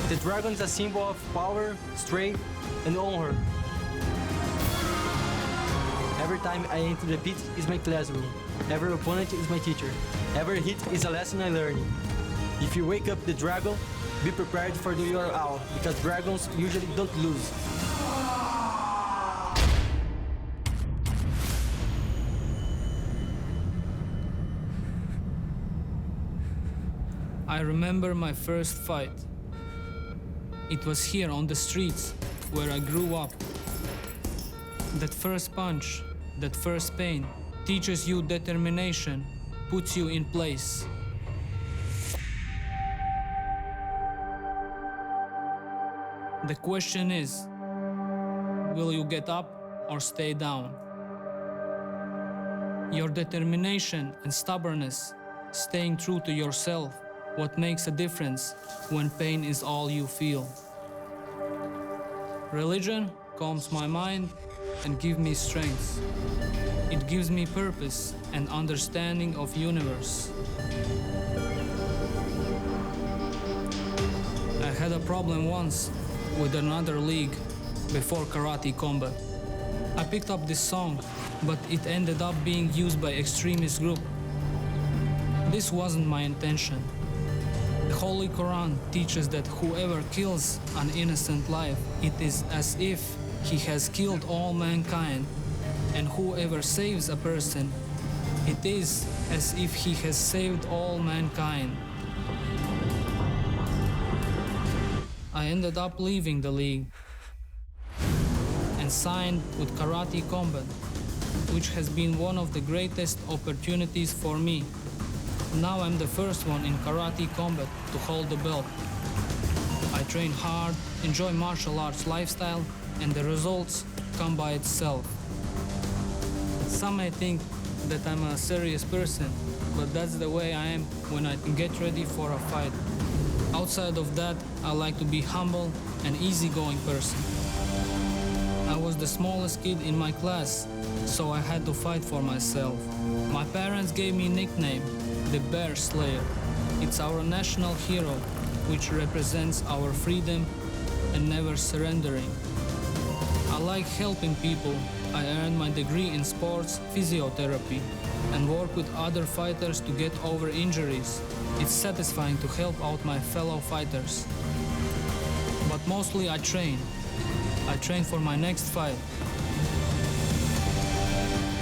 The dragon is a symbol of power, strength, and honor. Every time I enter the pit is my classroom. Every opponent is my teacher. Every hit is a lesson I learn. If you wake up the dragon, be prepared for your hour, because dragons usually don't lose. I remember my first fight. It was here on the streets where I grew up. That first punch, that first pain, teaches you determination, puts you in place. The question is, will you get up or stay down? Your determination and stubbornness, staying true to yourself, what makes a difference when pain is all you feel. Religion calms my mind and gives me strength. It gives me purpose and understanding of universe. I had a problem once with another league before Karate Combat. I picked up this song, but it ended up being used by extremist group. This wasn't my intention. The Holy Quran teaches that whoever kills an innocent life, it is as if he has killed all mankind, and whoever saves a person, it is as if he has saved all mankind. I ended up leaving the league and signed with Karate Combat, which has been one of the greatest opportunities for me. Now I'm the first one in Karate Combat to hold the belt. I train hard, enjoy martial arts lifestyle, and the results come by itself. Some may think that I'm a serious person, but that's the way I am when I get ready for a fight. Outside of that, I like to be humble and easygoing person. I was the smallest kid in my class, so I had to fight for myself. My parents gave me a nickname, the Bear Slayer. It's our national hero, which represents our freedom and never surrendering. I like helping people. I earned my degree in sports physiotherapy and work with other fighters to get over injuries. It's satisfying to help out my fellow fighters. But mostly I train. I train for my next fight.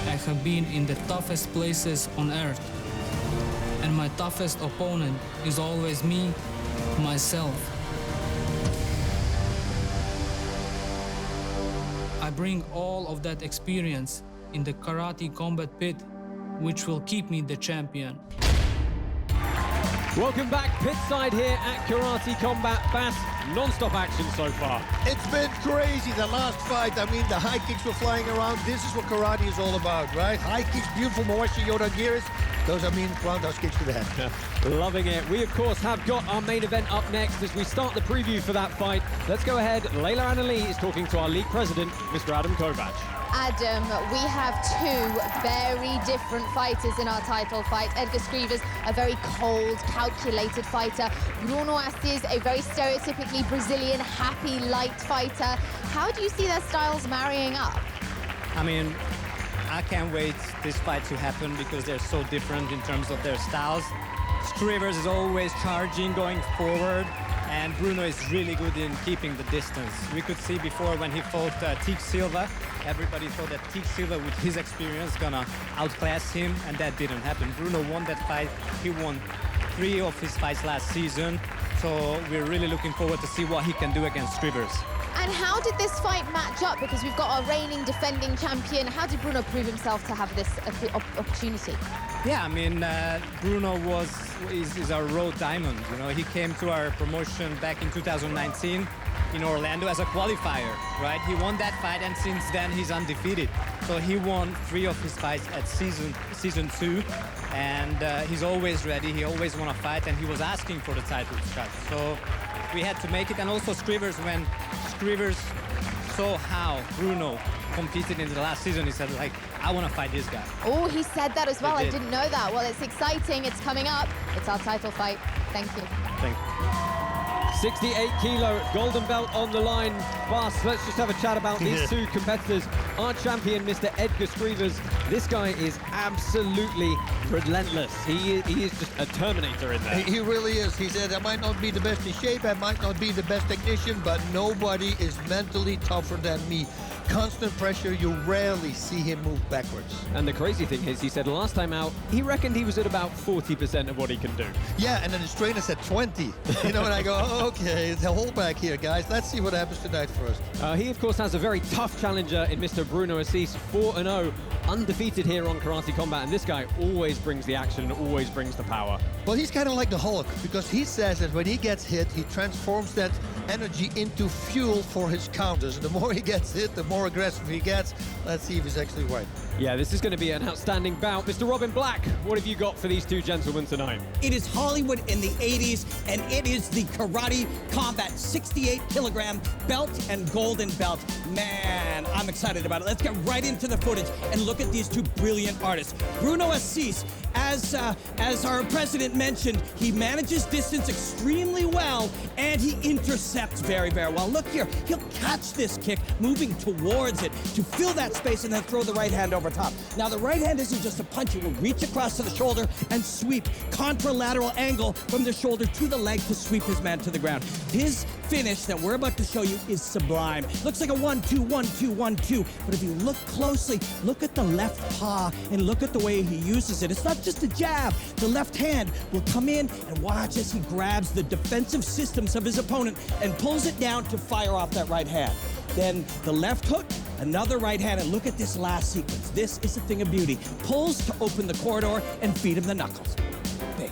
I have been in the toughest places on earth. And my toughest opponent is always me, myself. I bring all of that experience in the Karate Combat pit, which will keep me the champion. Welcome back, pit side here at Karate Combat. Bass, non-stop action so far. It's been crazy, the last fight. I mean, the high kicks were flying around. This is what karate is all about, right? High kicks, beautiful Moashi Yodagiris. Those are mean roundhouse kicks to the head. Loving it. We, of course, have got our main event up next as we start the preview for that fight. Let's go ahead. Layla Anna Lee is talking to our league president, Mr. Adam Kovac. Adam, we have two very different fighters in our title fight. Edgar Skrivers, a very cold, calculated fighter. Bruno Assis, a very stereotypically Brazilian, happy, light fighter. How do you see their styles marrying up? I mean, I can't wait this fight to happen because they're so different in terms of their styles. Skrivers is always charging, going forward, and Bruno is really good in keeping the distance. We could see before when he fought Teak Silva, everybody thought that Teak Silva, with his experience, gonna outclass him, and that didn't happen. Bruno won that fight. He won 3 of his fights last season, so we're really looking forward to see what he can do against Skrivers. And how did this fight match up? Because we've got our reigning defending champion. How did Bruno prove himself to have this opportunity? Yeah, I mean, Bruno is our road diamond. You know, he came to our promotion back in 2019 in Orlando as a qualifier, right? He won that fight, and since then he's undefeated. So he won 3 of his fights at season 2, and he's always ready. He always want to fight, and he was asking for the title shot. So we had to make it, and also Skrivers, when Skrivers saw how Bruno competed in the last season, he said, like, I want to fight this guy. Oh, he said that as well. I didn't know that. Well, it's exciting. It's coming up. It's our title fight. Thank you. Thank you. 68 kilo golden belt on the line. Bas, let's just have a chat about these two competitors. Our champion, Mr. Edgar Skrivers. This guy is absolutely relentless. He is just a Terminator in there. He really is. He said, I might not be the best in shape, I might not be the best technician, but nobody is mentally tougher than me. constant pressure. You rarely see him move backwards. And the crazy thing is, he said last time out, he reckoned he was at about 40% of what he can do. Yeah, and then his trainer said 20. You know, and I go, oh, okay, hold back here, guys. Let's see what happens tonight first. He, of course, has a very tough challenger in Mr. Bruno Assis, 4-0, undefeated here on Karate Combat, and this guy always brings the action and always brings the power. Well, he's kind of like the Hulk, because he says that when he gets hit, he transforms that energy into fuel for his counters. And the more he gets hit, the more aggressive he gets. Let's see if he's actually right. Yeah, this is going to be an outstanding bout. Mr. Robin Black, what have you got for these two gentlemen tonight? It is Hollywood in the 80s, and it is the Karate Combat 68-kilogram belt and golden belt. Man, I'm excited about it. Let's get right into the footage and look at these two brilliant artists. Bruno Assis, as our president mentioned, he manages distance extremely well, and he intercepts very, very well. Look here, he'll catch this kick, moving towards it to fill that space and then throw the right hand over top. Now, the right hand isn't just a punch. He will reach across to the shoulder and sweep. Contralateral angle from the shoulder to the leg to sweep his man to the ground. His finish that we're about to show you is sublime. Looks like a 1-2, 1-2, 1-2. But if you look closely, look at the left paw and look at the way he uses it. It's not just a jab. The left hand will come in and watch as he grabs the defensive systems of his opponent and pulls it down to fire off that right hand. Then the left hook, another right hand, and look at this last sequence. This is a thing of beauty. Pulls to open the corridor and feed him the knuckles. Bing.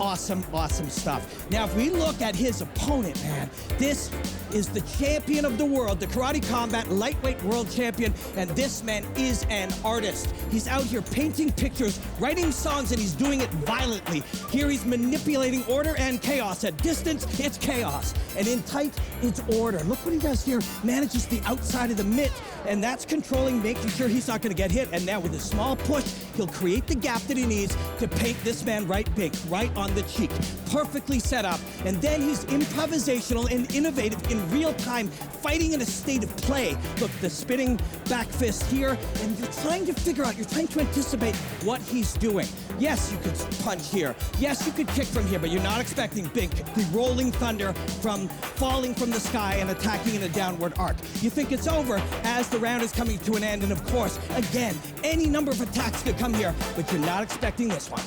Awesome, awesome stuff. Now, if we look at his opponent, man, this is the champion of the world, the Karate Combat lightweight world champion, and this man is an artist. He's out here painting pictures, writing songs, and he's doing it violently. Here he's manipulating order and chaos. At distance, it's chaos. And in tight, it's order. Look what he does here. Manages the outside of the mitt, and that's controlling, making sure he's not going to get hit. And now with a small push, he'll create the gap that he needs to paint this man right big, right on the cheek. Perfectly set up. And then he's improvisational and innovative in real time, fighting in a state of play. Look, the spinning back fist here, and you're trying to figure out, you're trying to anticipate what he's doing. Yes, you could punch here. Yes, you could kick from here, but you're not expecting big, the rolling thunder from falling from the sky and attacking in a downward arc. You think it's over as the round is coming to an end, and of course, again, any number of attacks could come here, but you're not expecting this one.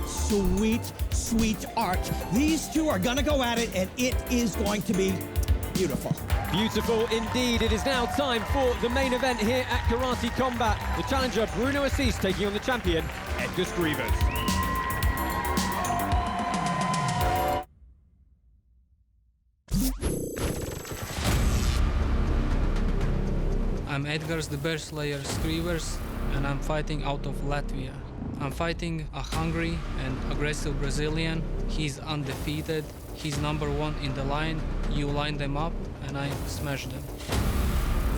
Sweet, sweet arc. These two are gonna go at it, and it is going to be beautiful. Beautiful indeed. It is now time for the main event here at Karate Combat. The challenger, Bruno Assis, taking on the champion, Edgar Skrivers. I'm Edgar's the Bear Slayer Skrivers, and I'm fighting out of Latvia. I'm fighting a hungry and aggressive Brazilian. He's undefeated. He's #1 in the line. You line them up and I smash them.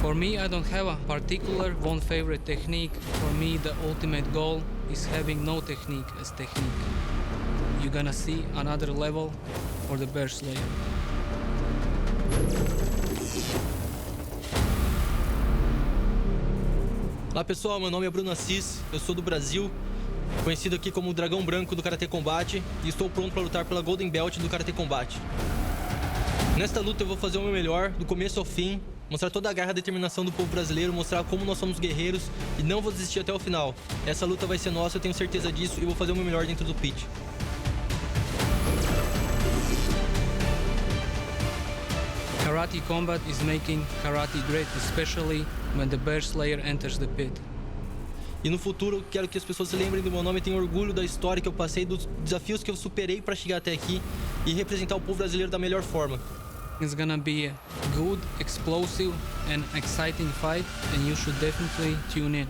For me, I don't have a particular one favorite technique. For me, the ultimate goal is having no technique as technique. You're gonna see another level for the Bear Slayer. Olá pessoal, meu nome é Bruno Assis, eu sou do Brasil, conhecido aqui como o Dragão Branco do Karate Combate, e estou pronto para lutar pela Golden Belt do Karate Combate. Nesta luta eu vou fazer o meu melhor, do começo ao fim, mostrar toda a garra e determinação do povo brasileiro, mostrar como nós somos guerreiros e não vou desistir até o final. Essa luta vai ser nossa, eu tenho certeza disso, e vou fazer o meu melhor dentro do pit. Karate Combat is making karate great, especially when the Bear Slayer enters the pit. E no futuro, quero que as pessoas se lembrem do meu nome, tenham orgulho da história que eu passei, dos desafios que eu superei para chegar até aqui e representar o povo brasileiro da melhor forma. It's gonna be a good, explosive and exciting fight, and you should definitely tune in.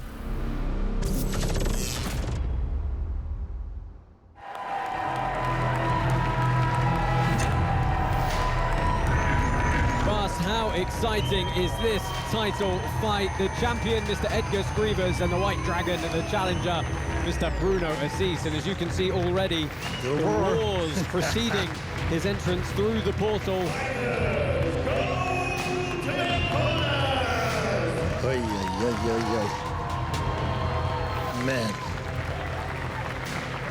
How exciting is this title fight? The champion, Mr. Edgar Skrivers, and the White Dragon, and the challenger, Mr. Bruno Assis. And as you can see already, the roars preceding his entrance through the portal. Man.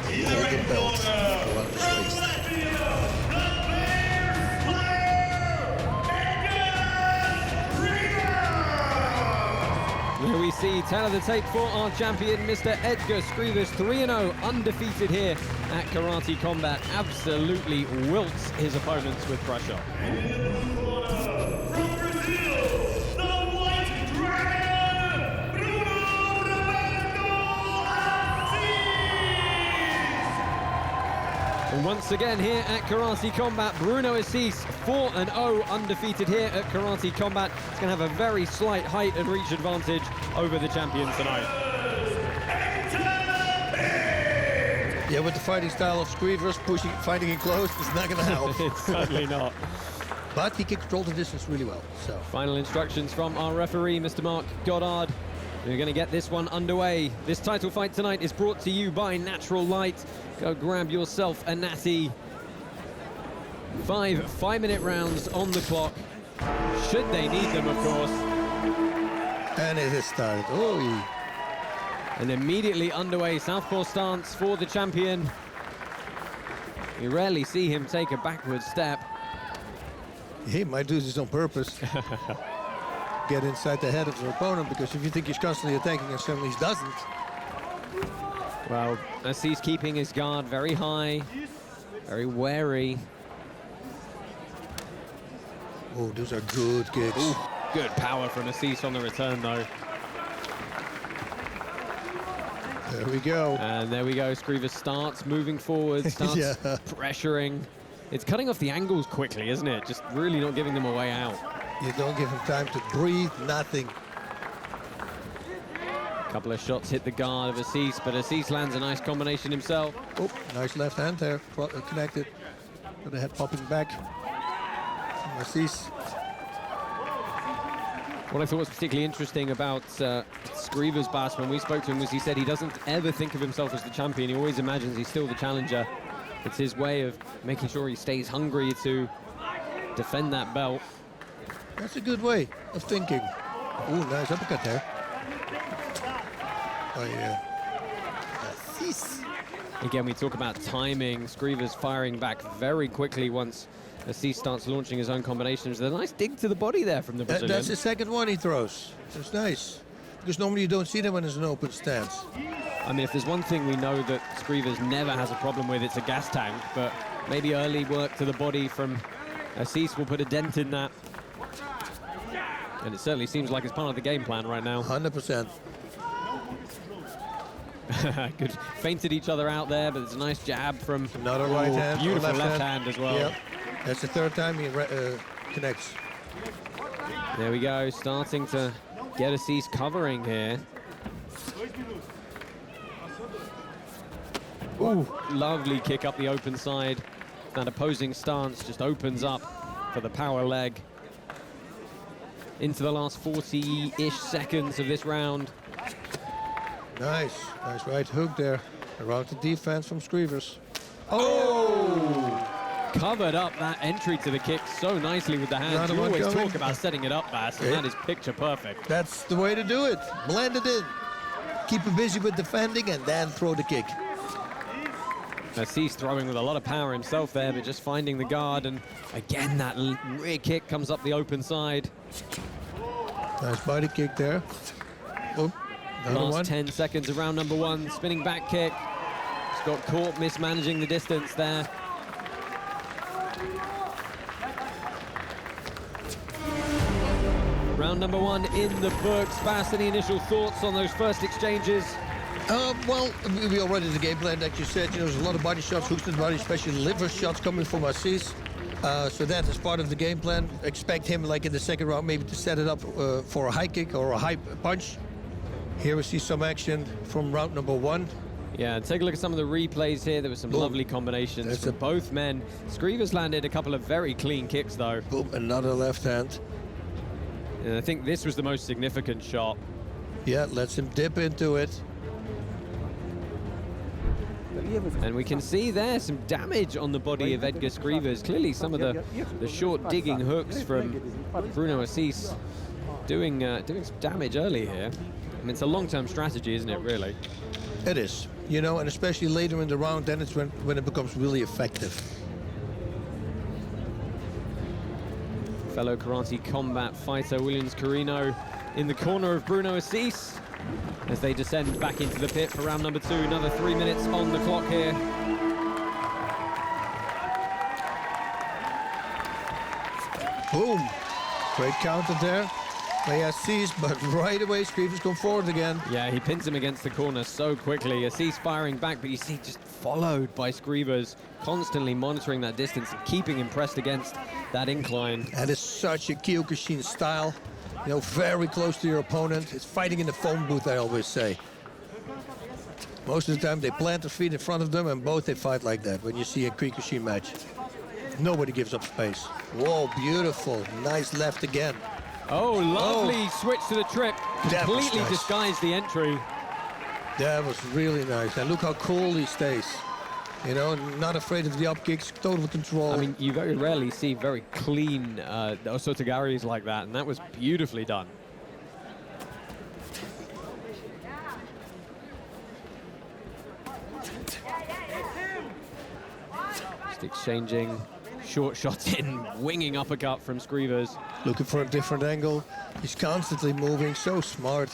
The belt. the tail of the tape for our champion, Mr. Edgar Skrivers, 3-0, undefeated here at Karate Combat. Absolutely wilts his opponents with pressure. From Brazil, the White Dragon, BRUNO ASSIS! And once again here at Karate Combat, BRUNO ASSIS, 4-0, undefeated here at Karate Combat. He's going to have a very slight height and reach advantage over the champion tonight. Yeah, with the fighting style of Skrivers, pushing, fighting in close, it's not going to help. It's certainly not. But he can control the distance really well. So final instructions from our referee, Mr. Mark Goddard. We're going to get this one underway. This title fight tonight is brought to you by Natural Light. Go grab yourself a natty. 5 5-minute rounds on the clock, should they need them, of course. And it has started. Oh, and immediately underway, southpaw stance for the champion. You rarely see him take a backward step. He might do this on purpose. Get inside the head of the opponent, because if you think he's constantly attacking and suddenly he doesn't. Well, as he's keeping his guard very high, very wary. Oh, those are good kicks. Ooh, good power from Assis on the return, though. There we go. And there we go. Skrivers starts moving forward, starts pressuring. It's cutting off the angles quickly, isn't it? Just really not giving them a way out. You don't give him time to breathe, nothing. A couple of shots hit the guard of Assis, but Assis lands a nice combination himself. Oh, nice left hand there, connected. Got the head popping back. Assis. What I thought was particularly interesting about Skrivers' Bass when we spoke to him was he said he doesn't ever think of himself as the champion. He always imagines he's still the challenger. It's his way of making sure he stays hungry to defend that belt. That's a good way of thinking. Oh, nice uppercut there. Oh, yeah. Assis. Again, we talk about timing. Skrivers firing back very quickly once Assis starts launching his own combinations. There's a nice dig to the body there from the Brazilian. That's the second one he throws. It's nice. Because normally you don't see them when it's an open stance. I mean, if there's one thing we know that Skrivers never has a problem with, it's a gas tank. But maybe early work to the body from Assis will put a dent in that. And it certainly seems like it's part of the game plan right now. 100%. Good. Feinted each other out there, but it's a nice jab from another right hand. Beautiful left hand as well. Yep. That's the third time he connects. There we go, starting to get Assis covering here. Ooh, lovely kick up the open side. That opposing stance just opens up for the power leg. Into the last 40-ish seconds of this round. Nice right hook there. Around the defense from Skrivers. Oh! Covered up that entry to the kick so nicely with the hands. You always talk about setting it up, Bass, and that is picture perfect. That's the way to do it. Blend it in. Keep him busy with defending and then throw the kick. Assis throwing with a lot of power himself there, but just finding the guard, and again that rear kick comes up the open side. Nice body kick there. Oh, last one. 10 seconds of round number 1, spinning back kick. He's got caught mismanaging the distance there. Round number 1 in the books. Bass, any initial thoughts on those first exchanges? Well, we already the game plan that you said. You know, there's a lot of body shots, hooks to the body, especially liver shots coming from Assis. So that is part of the game plan. Expect him, like in the second round, maybe to set it up for a high kick or a high punch. Here we see some action from round number 1. Yeah, take a look at some of the replays here. There were some lovely combinations from both men. Skrivers landed a couple of very clean kicks, though. Boom, another left hand. And I think this was the most significant shot. Yeah, lets him dip into it. And we can see there some damage on the body of Edgar Skrivers. Clearly some of the short digging hooks from BRUNO ASSIS doing some damage early here. I mean, it's a long-term strategy, isn't it, really? It is, you know, and especially later in the round, then it's when it becomes really effective. Fellow Karate Combat fighter Williams Carino in the corner of BRUNO ASSIS. as they descend back into the pit for round number 2. Another 3 minutes on the clock here. Boom. Great counter there by Assis, but right away Screevers come forward again. Yeah, he pins him against the corner so quickly. Assis firing back, but you see just followed by Screevers, constantly monitoring that distance and keeping him pressed against that incline. And it's such a Kyokushin style. You know, very close to your opponent. It's fighting in the phone booth, I always say. Most of the time they plant their feet in front of them and both they fight like that when you see a Kyokushin match. Nobody gives up space. Whoa, beautiful. Nice left again. Oh, lovely switch to the trip. Completely nice. disguised the entry. That was really nice. And look how cool he stays. You know, not afraid of the up kicks, total control. I mean, you very rarely see very clean Osotogaris like that, and that was beautifully done. Just exchanging short shots in, winging uppercut from Screevers. Looking for a different angle. He's constantly moving, so smart.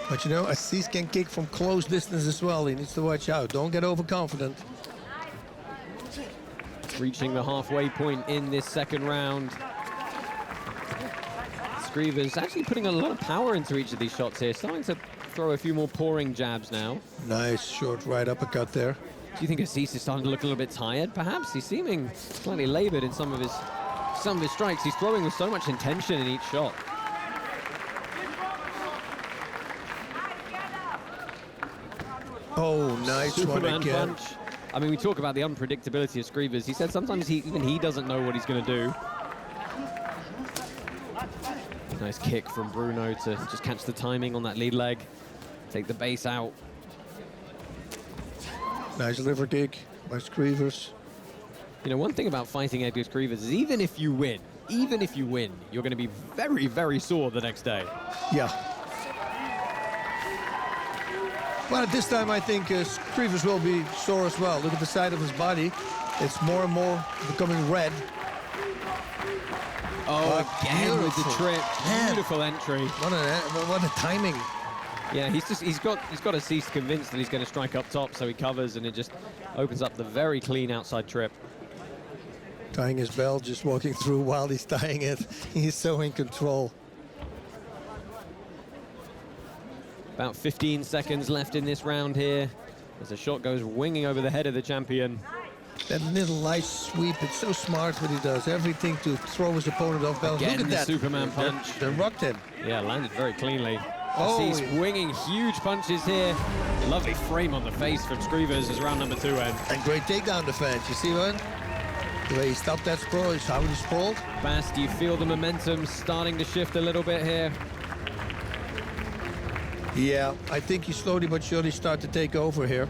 But you know, Assis can kick from close distance as well. He needs to watch out. Don't get overconfident. Reaching the halfway point in this second round. Screevers actually putting a lot of power into each of these shots here. Starting to throw a few more pouring jabs now. Nice short right uppercut there. Do you think Assis is starting to look a little bit tired, perhaps? He's seeming slightly labored in some of his strikes. He's throwing with so much intention in each shot. Oh, nice Superman one again. punch. I mean, we talk about the unpredictability of Screevers. He said sometimes even he doesn't know what he's going to do. Nice kick from Bruno to just catch the timing on that lead leg. Take the base out. Nice liver kick by Screevers. You know, one thing about fighting Edgar Screevers is even if you win, you're going to be very, very sore the next day. Yeah. But at this time, I think Screevers will be sore as well. Look at the side of his body. It's more and more becoming red. Oh, again with the trip. Beautiful entry. What a timing. Yeah, he's got Assis convinced that he's going to strike up top, so he covers, and it just opens up the very clean outside trip. Tying his belt, just walking through while he's tying it. He's so in control. About 15 seconds left in this round here, as the shot goes winging over the head of the champion. That little light sweep, it's so smart what he does. Everything to throw his opponent off balance. Again, Look at the that. Superman punch. They rocked him. Yeah, landed very cleanly. Oh, He's winging huge punches here. Lovely frame on the face from Screevers as round number 2 ends. And great takedown defense. You see what? The way he stopped that sprawl, is how he sprawled. Bas, do you feel the momentum starting to shift a little bit here? Yeah, I think he slowly but surely start to take over here.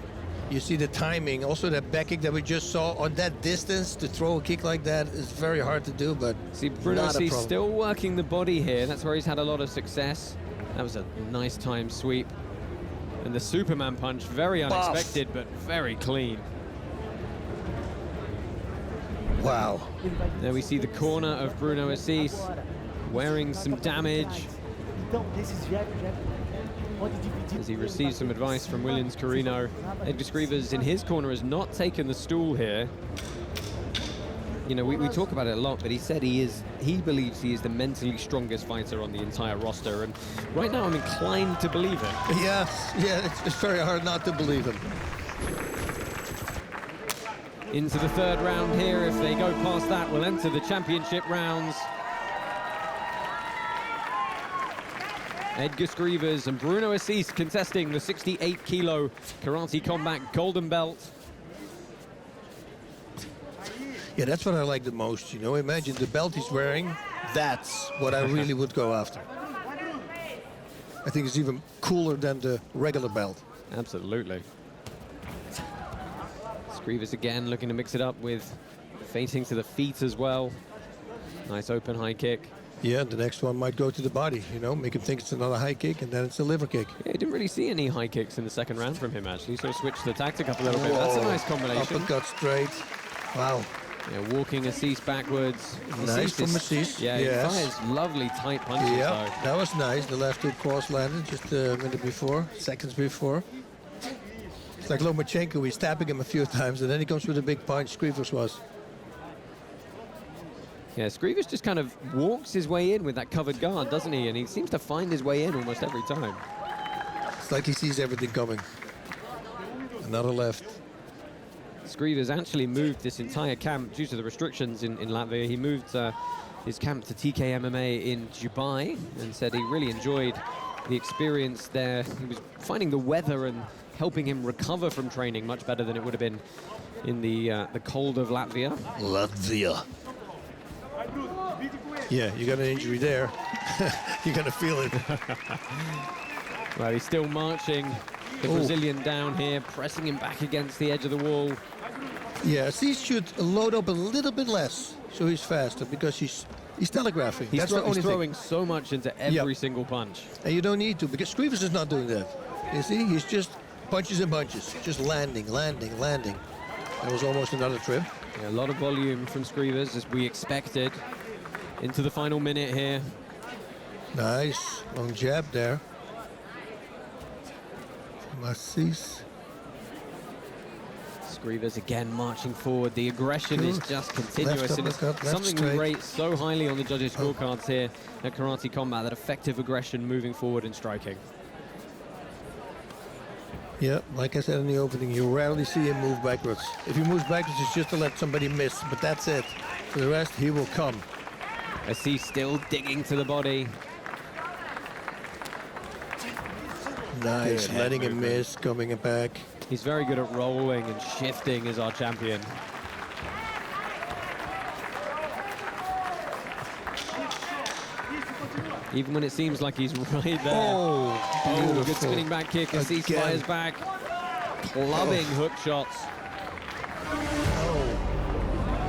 You see the timing, also that back kick that we just saw on that distance. To throw a kick like that is very hard to do, but see, Bruno Assis still working the body here. That's where he's had a lot of success. That was a nice time sweep. And the Superman punch, very unexpected, but very clean. Wow. There we see the corner of Bruno Assis wearing some damage as he receives some advice from Williams Carino. Edgar Screevers in his corner has not taken the stool here. You know, we talk about it a lot, but he said he believes he is the mentally strongest fighter on the entire roster, and right now I'm inclined to believe it. Yeah, it's very hard not to believe him. Into the third round here. If they go past that, we'll enter the championship rounds. Edgar Screevers and Bruno Assis contesting the 68-kilo Karate Combat Golden Belt. Yeah, that's what I like the most, you know. Imagine the belt he's wearing. That's what I really would go after. I think it's even cooler than the regular belt. Absolutely. Screevers again looking to mix it up with feinting to the feet as well. Nice open high kick. Yeah, the next one might go to the body, you know, make him think it's another high kick, and then it's a liver kick. Yeah, I didn't really see any high kicks in the second round from him, actually. Sort of switched the tactic up a little bit. That's a nice combination. Uppercut straight. Wow. Yeah, walking Assis backwards. Nice from Assis. Yeah, yes. he fires lovely tight punches. Yeah, that was nice. The left hook cross landed just a minute before, seconds before. It's like Lomachenko, he's tapping him a few times, and then he comes with a big punch. Skrivers was. Yeah, Skrivers just kind of walks his way in with that covered guard, doesn't he? And he seems to find his way in almost every time. It's like he sees everything coming. Another left. Skrivers actually moved this entire camp due to the restrictions in Latvia. He moved his camp to TK MMA in Dubai and said he really enjoyed the experience there. He was finding the weather and helping him recover from training much better than it would have been in the cold of Latvia. Latvia. Yeah, you got an injury there. You're gonna feel it. Well, he's still marching the Brazilian down here, pressing him back against the edge of the wall. Yeah, he should load up a little bit less, so he's faster, because he's telegraphing. He's, That's the only throwing thing. so much into every single punch. And you don't need to, because Skrivers is not doing that. You see, he's just punches and bunches, just landing, landing, landing. That was almost another trip. Yeah, a lot of volume from Skrivers, as we expected. Into the final minute here. Nice, long jab there. Assis. Skrivers again marching forward. The aggression is just continuous. And it's something we rate so highly on the judges' scorecards here at Karate Combat, that effective aggression moving forward and striking. Yeah, like I said in the opening, you rarely see him move backwards. If he moves backwards, it's just to let somebody miss, but that's it. For the rest, he will come. Assis still digging to the body. Nice, letting him miss, coming back. He's very good at rolling and shifting as our champion. Even when it seems like he's right there. Oh, good spinning back kick. Assis fires back. Clubbing hook shots.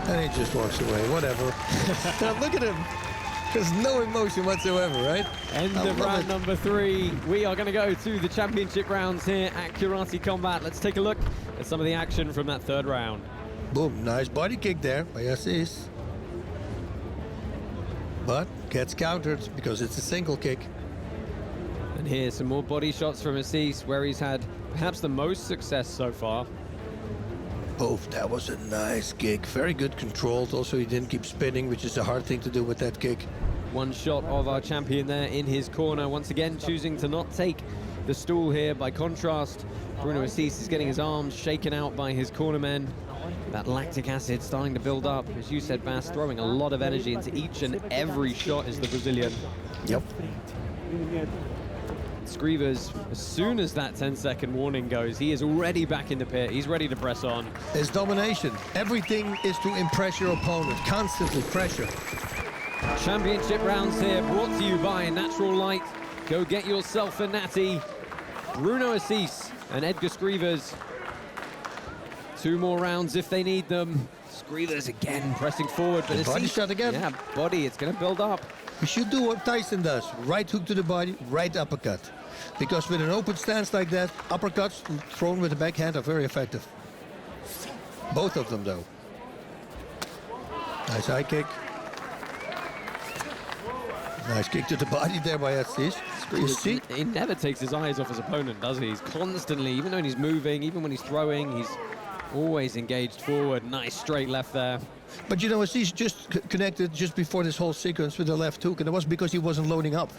And he just walks away, whatever. Now look at him. There's no emotion whatsoever, right? End of round number 3. We are going to go to the championship rounds here at Karate Combat. Let's take a look at some of the action from that third round. Boom, nice body kick there by Assis. But gets countered because it's a single kick. And here's some more body shots from Assis, where he's had perhaps the most success so far. Oh, that was a nice kick. Very good controlled. Also, he didn't keep spinning, which is a hard thing to do with that kick. One shot of our champion there in his corner. Once again, choosing to not take the stool here. By contrast, Bruno Assis is getting his arms shaken out by his cornermen. That lactic acid starting to build up. As you said, Bas, throwing a lot of energy into each and every shot is the Brazilian. Yep. Skrivers, as soon as that 10-second warning goes, he is already back in the pit. He's ready to press on. It's domination. Everything is to impress your opponent. Constantly pressure. Championship rounds here, brought to you by Natural Light. Go get yourself a natty. Bruno Assis and Edgar Skrivers. 2 more rounds if they need them. Skrivers again pressing forward, but Assis, body shot again. Yeah, body, it's going to build up. You should do what Tyson does. Right hook to the body, right uppercut. Because with an open stance like that, uppercuts thrown with the backhand are very effective. Both of them, though. Nice high kick. Nice kick to the body there by Assis. He never takes his eyes off his opponent, does he? He's constantly, even when he's moving, even when he's throwing, he's always engaged forward. Nice straight left there. But you know, Assis just connected just before this whole sequence with the left hook, and it was because he wasn't loading up.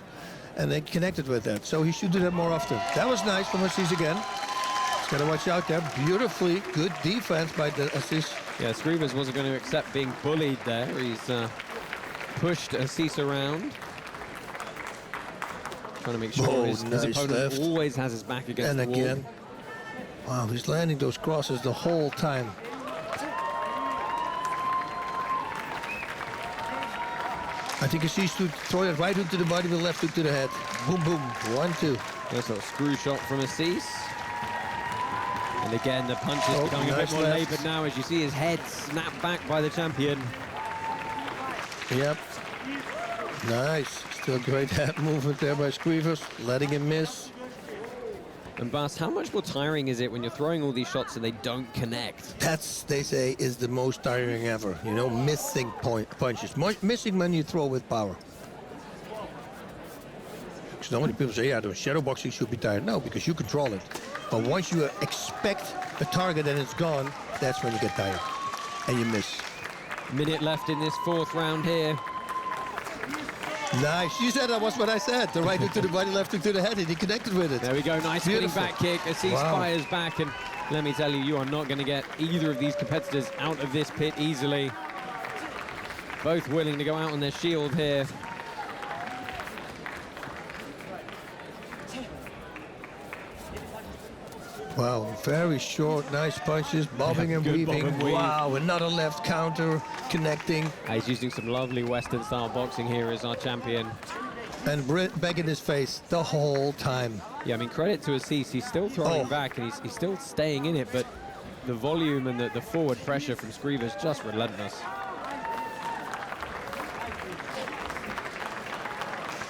And they connected with that, so he should do that more often. That was nice from Assis again. He's got to watch out there. Beautifully good defense by the Assis. Yeah, Skrivers wasn't going to accept being bullied there. He's pushed Assis around. Trying to make sure his opponent always has his back against the wall. And again. Wow, he's landing those crosses the whole time. I think Assis should throw that right hook to the body with left hook to the head. Boom, boom. 1-2. There's a screw shot from Assis. And again, the punch is becoming a bit more labored now as you see his head snapped back by the champion. Yep. Nice. Still great head movement there by Skrivers, letting him miss. And Bas, how much more tiring is it when you're throwing all these shots and they don't connect? That's, they say, is the most tiring ever. You know, missing punches. Missing when you throw with power. Because normally people say, yeah, the shadow boxing should be tired. No, because you control it. But once you expect a target and it's gone, that's when you get tired. And you miss. Minute left in this fourth round here. Nice. You said that was what I said. The right hook to the body, left hook to the head, and he connected with it. There we go. Nice spinning back kick. Assis fires back, and let me tell you, you are not going to get either of these competitors out of this pit easily. Both willing to go out on their shield here. Wow, very short, nice punches, bobbing and weaving. Wow, another left counter, connecting. He's using some lovely Western-style boxing here as our champion. And back in his face the whole time. Yeah, I mean, credit to Assis. He's still throwing back, and he's still staying in it, but the volume and the forward pressure from Scriva's just relentless.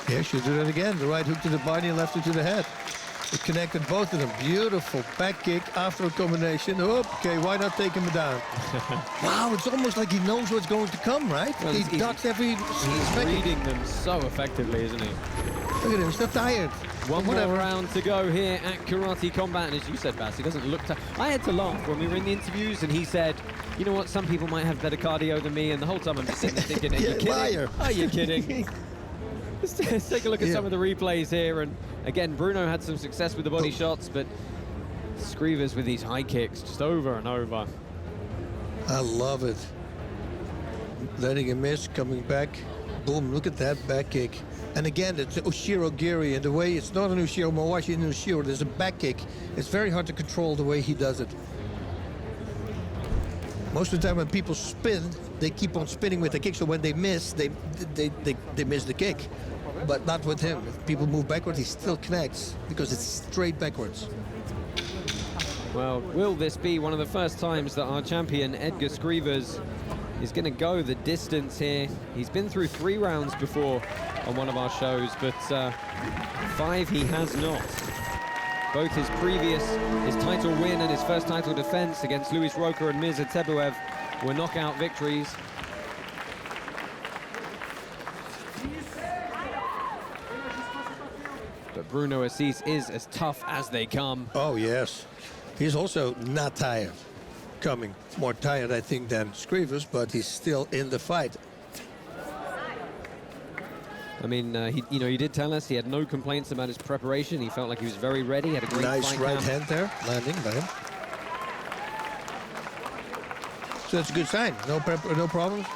Yeah, she'll do that again. The right hook to the body and left hook to the head. It connected both of them. Beautiful back kick after a combination. Okay, why not take him down? Wow, it's almost like he knows what's going to come, right? Well, he ducks every... He's reading them so effectively, isn't he? Look at him, he's not tired. One more round to go here at Karate Combat, and as you said, Bas, he doesn't look tired. I had to laugh when we were in the interviews, and he said, you know what, some people might have better cardio than me, and the whole time I'm just sitting there thinking, are you kidding? Liar. Are you kidding? Let's take a look at some of the replays here, and again, Bruno had some success with the body shots, but Scriva's with these high kicks just over and over. I love it. Letting him miss, coming back. Boom, look at that back kick. And again, it's Ushiro Giri, and the way it's not an Ushiro Mawashi and Ushiro, there's a back kick. It's very hard to control the way he does it. Most of the time when people spin, they keep on spinning with the kick, so when they miss, they miss the kick. But not with him. If people move backwards, he still connects because it's straight backwards. Well, will this be one of the first times that our champion, Edgar Scrivas, is going to go the distance here? He's been through 3 rounds before on one of our shows, but 5 he has not. Both his title win and his first title defense against Luis Roca and Mirza Tebuev were knockout victories. But Bruno Assis is as tough as they come. Oh, yes. He's also not tired. Coming more tired, I think, than Scrivas, but he's still in the fight. I mean, he did tell us he had no complaints about his preparation. He felt like he was very ready. Had a great nice fight right camp. hand there, landing by him. So that's a good sign. No problems.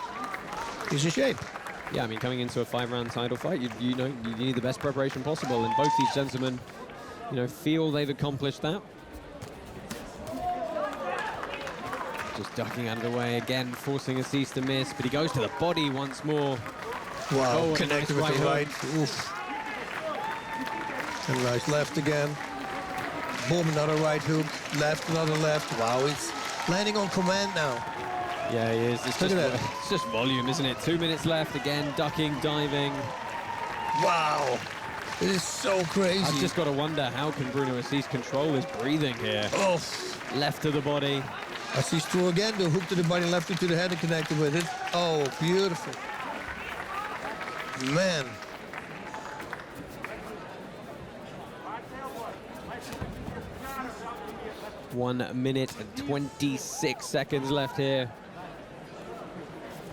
He's in shape. Yeah, I mean, coming into a 5-round title fight, you need the best preparation possible, and both these gentlemen, feel they've accomplished that. Just ducking out of the way again, forcing Assis to miss, but he goes to the body once more. Wow, connected with the right. Oof. And nice left again. Boom, another right hook. Left, another left. Wow, he's landing on command now. Yeah, he is. It's just volume, isn't it? 2 minutes left. Again, ducking, diving. Wow. It is so crazy. I've just got to wonder, how can Bruno Assis control his breathing here? Oh. Left to the body. Assis threw again, the hook to the body, left hook to the head and connected with it. Oh, beautiful. Man. One minute and 26 seconds left here.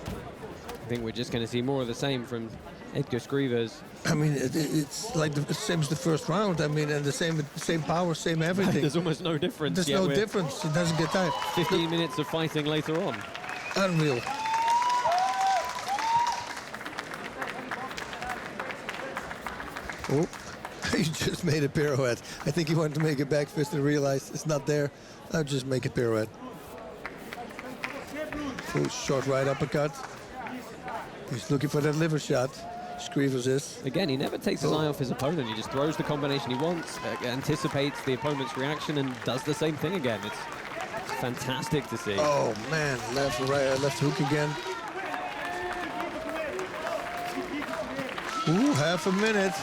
I think we're just going to see more of the same from Edgar Scrivas. I mean, it's like the same as the first round. I mean, and the same power, same everything. There's almost no difference. There's no difference. It doesn't get tired. 15 minutes of fighting later on. Unreal. Oh, he just made a pirouette. I think he wanted to make a back fist and realized it's not there. I'll just make a pirouette. Oh, short right uppercut. He's looking for that liver shot. Scrivas is. Again, he never takes his eye off his opponent. He just throws the combination he wants, anticipates the opponent's reaction, and does the same thing again. It's fantastic to see. Oh man, left hook again. Ooh, half a minute.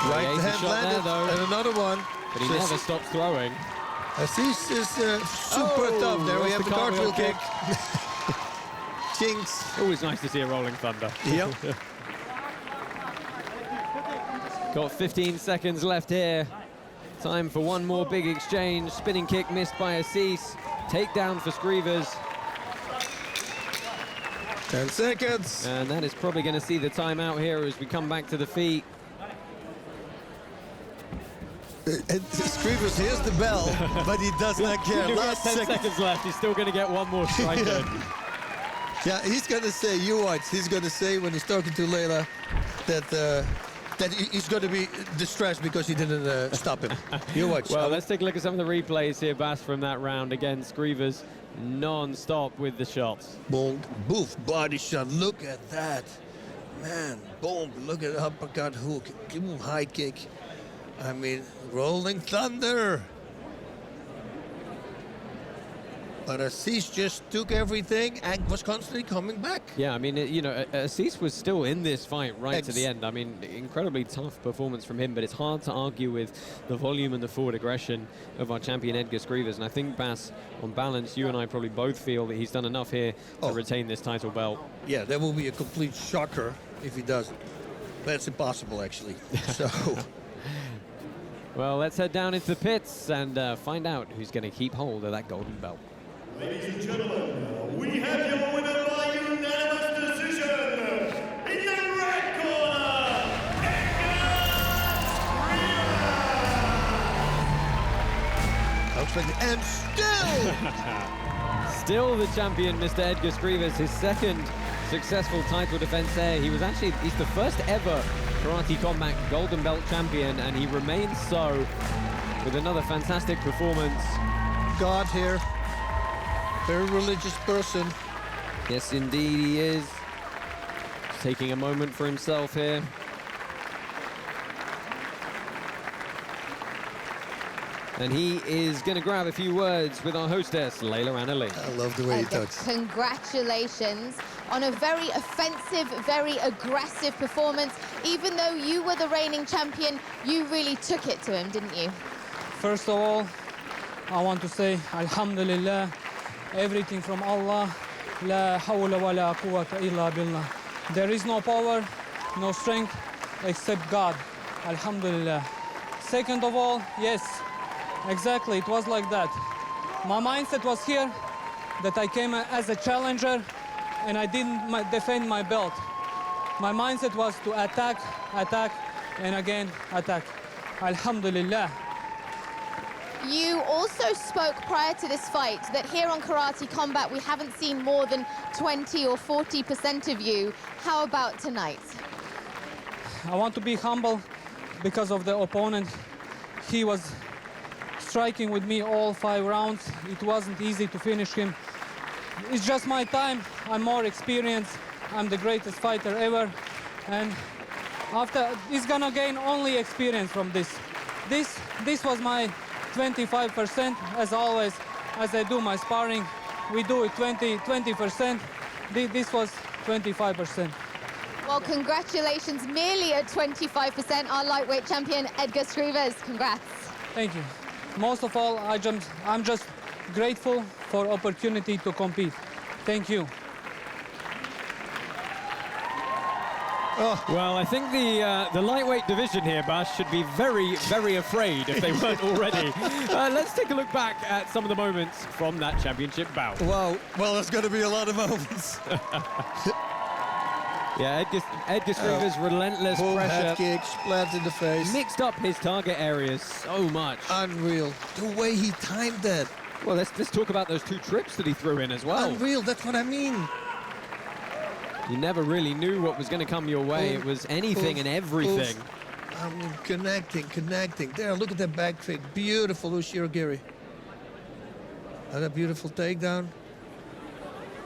Right hand landed, and another one. but he never stops throwing. Assis is super tough. There we have the cartwheel kick. Jinx. Always nice to see a rolling thunder. Yep. Got 15 seconds left here. Time for one more big exchange. Spinning kick missed by Assis. Takedown for Scrivers. 10 seconds. And that is probably going to see the timeout here as we come back to the feet. Scrivers hears the bell, but he does not care. Last 10 seconds left. He's still going to get one more strike in. Yeah, he's going to say, you watch, he's going to say when he's talking to Layla that he's going to be distressed because he didn't stop him. You watch. Well, let's take a look at some of the replays here, Bas, from that round. Again, Scrivers non-stop with the shots. Boom, boof, body shot. Look at that. Man, boom, look at uppercut hook. Give him high kick. I mean, rolling thunder. But Assis just took everything and was constantly coming back. Yeah, I mean, you know, Assis was still in this fight right to the end. I mean, incredibly tough performance from him, but it's hard to argue with the volume and the forward aggression of our champion Edgar Scrivers. And I think, Bas, on balance, you and I probably both feel that he's done enough here to retain this title belt. Yeah, that will be a complete shocker if he doesn't. That's impossible, actually. So... Well, let's head down into the pits and find out who's going to keep hold of that golden belt. Ladies and gentlemen, we have your winner by unanimous decision. In the red corner, and still the champion, Mr. Edgar Scrivers, his second successful title defense there. He's the first ever Karate Combat Golden Belt champion, and he remains so with another fantastic performance. God here, very religious person. Yes, indeed he is. Just taking a moment for himself here. And he is going to grab a few words with our hostess, Layla Annalee. I love the way he talks. Congratulations on a very offensive, very aggressive performance. Even though you were the reigning champion, you really took it to him, didn't you? First of all, I want to say, Alhamdulillah, everything from Allah. La hawla wa la quwwata illa billah. There is no power, no strength, except God. Alhamdulillah. Second of all, yes, exactly, it was like that. My mindset was here, that I came as a challenger, and I didn't defend my belt. My mindset was to attack, and again attack. Alhamdulillah. You also spoke prior to this fight that here on Karate Combat we haven't seen more than 20 or 40% of you. How about tonight? I want to be humble because of the opponent. He was striking with me all 5 rounds. It wasn't easy to finish him. It's just my time. I'm more experienced. I'm the greatest fighter ever. And after, he's gonna gain only experience from this. This was my 25%, as always, as I do my sparring. We do it 20%. This was 25%. Well, congratulations, merely at 25%, our lightweight champion, Edgar Scrivers. Congrats. Thank you. Most of all, I'm just grateful for opportunity to compete. Thank you. Oh. Well, I think the lightweight division here, Bas, should be very, very afraid if they weren't already. Let's take a look back at some of the moments from that championship bout. Wow, well, there's going to be a lot of moments. Yeah, Edgar Scrivers' relentless boom, pressure. Head kick, splat in the face. Mixed up his target areas so much. Unreal. The way he timed that. Well, let's talk about those 2 trips that he threw in as well. Unreal, that's what I mean. You never really knew what was going to come your way. It was anything and everything. I mean, connecting. There, look at that back kick. Beautiful Ushirogiri. And a beautiful takedown.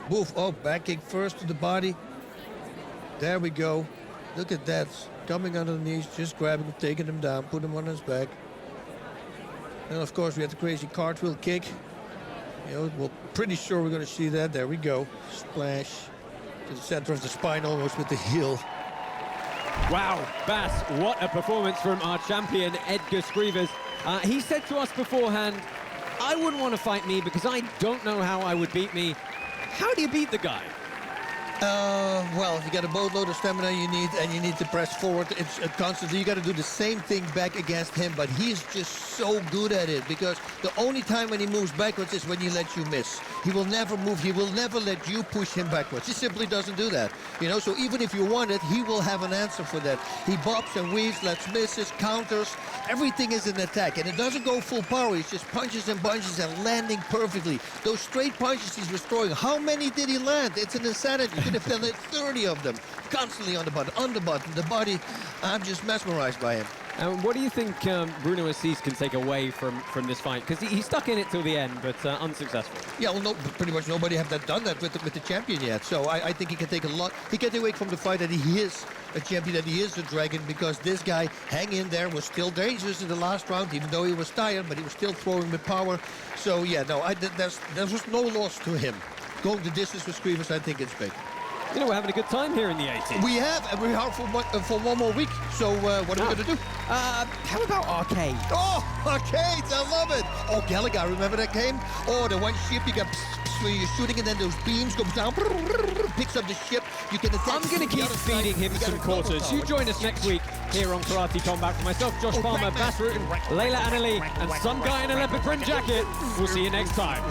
Boof, oh, back kick first to the body. There we go. Look at that. Coming under the knees, just grabbing him, taking him down, put him on his back. And of course, we had the crazy cartwheel kick. You know, we're pretty sure we're going to see that. There we go. Splash. To the center of the spine, almost with the heel. Wow, Bas, what a performance from our champion, Edgar Scrivers. He said to us beforehand, I wouldn't want to fight me because I don't know how I would beat me. How do you beat the guy? Well, you got a boatload of stamina you need to press forward. It's constantly. You got to do the same thing back against him, but he's just so good at it because the only time when he moves backwards is when he lets you miss. He will never move. He will never let you push him backwards. He simply doesn't do that. You know, so even if you want it, he will have an answer for that. He bobs and weaves, lets misses, counters. Everything is an attack, and it doesn't go full power. It's just punches and bunches and landing perfectly. Those straight punches he's destroying. How many did he land? It's an insanity. He could have done 30 of them, constantly on the button, the body. I'm just mesmerized by him. What do you think Bruno Assis can take away from this fight? Because he stuck in it till the end, but unsuccessful. Yeah, well, no, pretty much nobody have done that with the champion yet. So I think he can take a lot. He can take away from the fight that he is a champion, that he is a dragon, because this guy, hang in there, was still dangerous in the last round, even though he was tired, but he was still throwing with power. So yeah, no, there was no loss to him. Going the distance with Screevers, I think it's big. You know, we're having a good time here in the 80s. We have, and we're out for one more week. So what are we going to do? How about arcade? Oh, arcades, I love it. Oh, Gallagher, remember that game? Oh, the one ship you got where you're shooting and then those beams go down, picks up the ship. You can attack. I'm going to keep feeding him some quarters. You join us next week here on Karate Combat. For myself, Josh Palmer, Bas Rutten, Layla Annalie, and some guy in a leopard print jacket. We'll see you next time.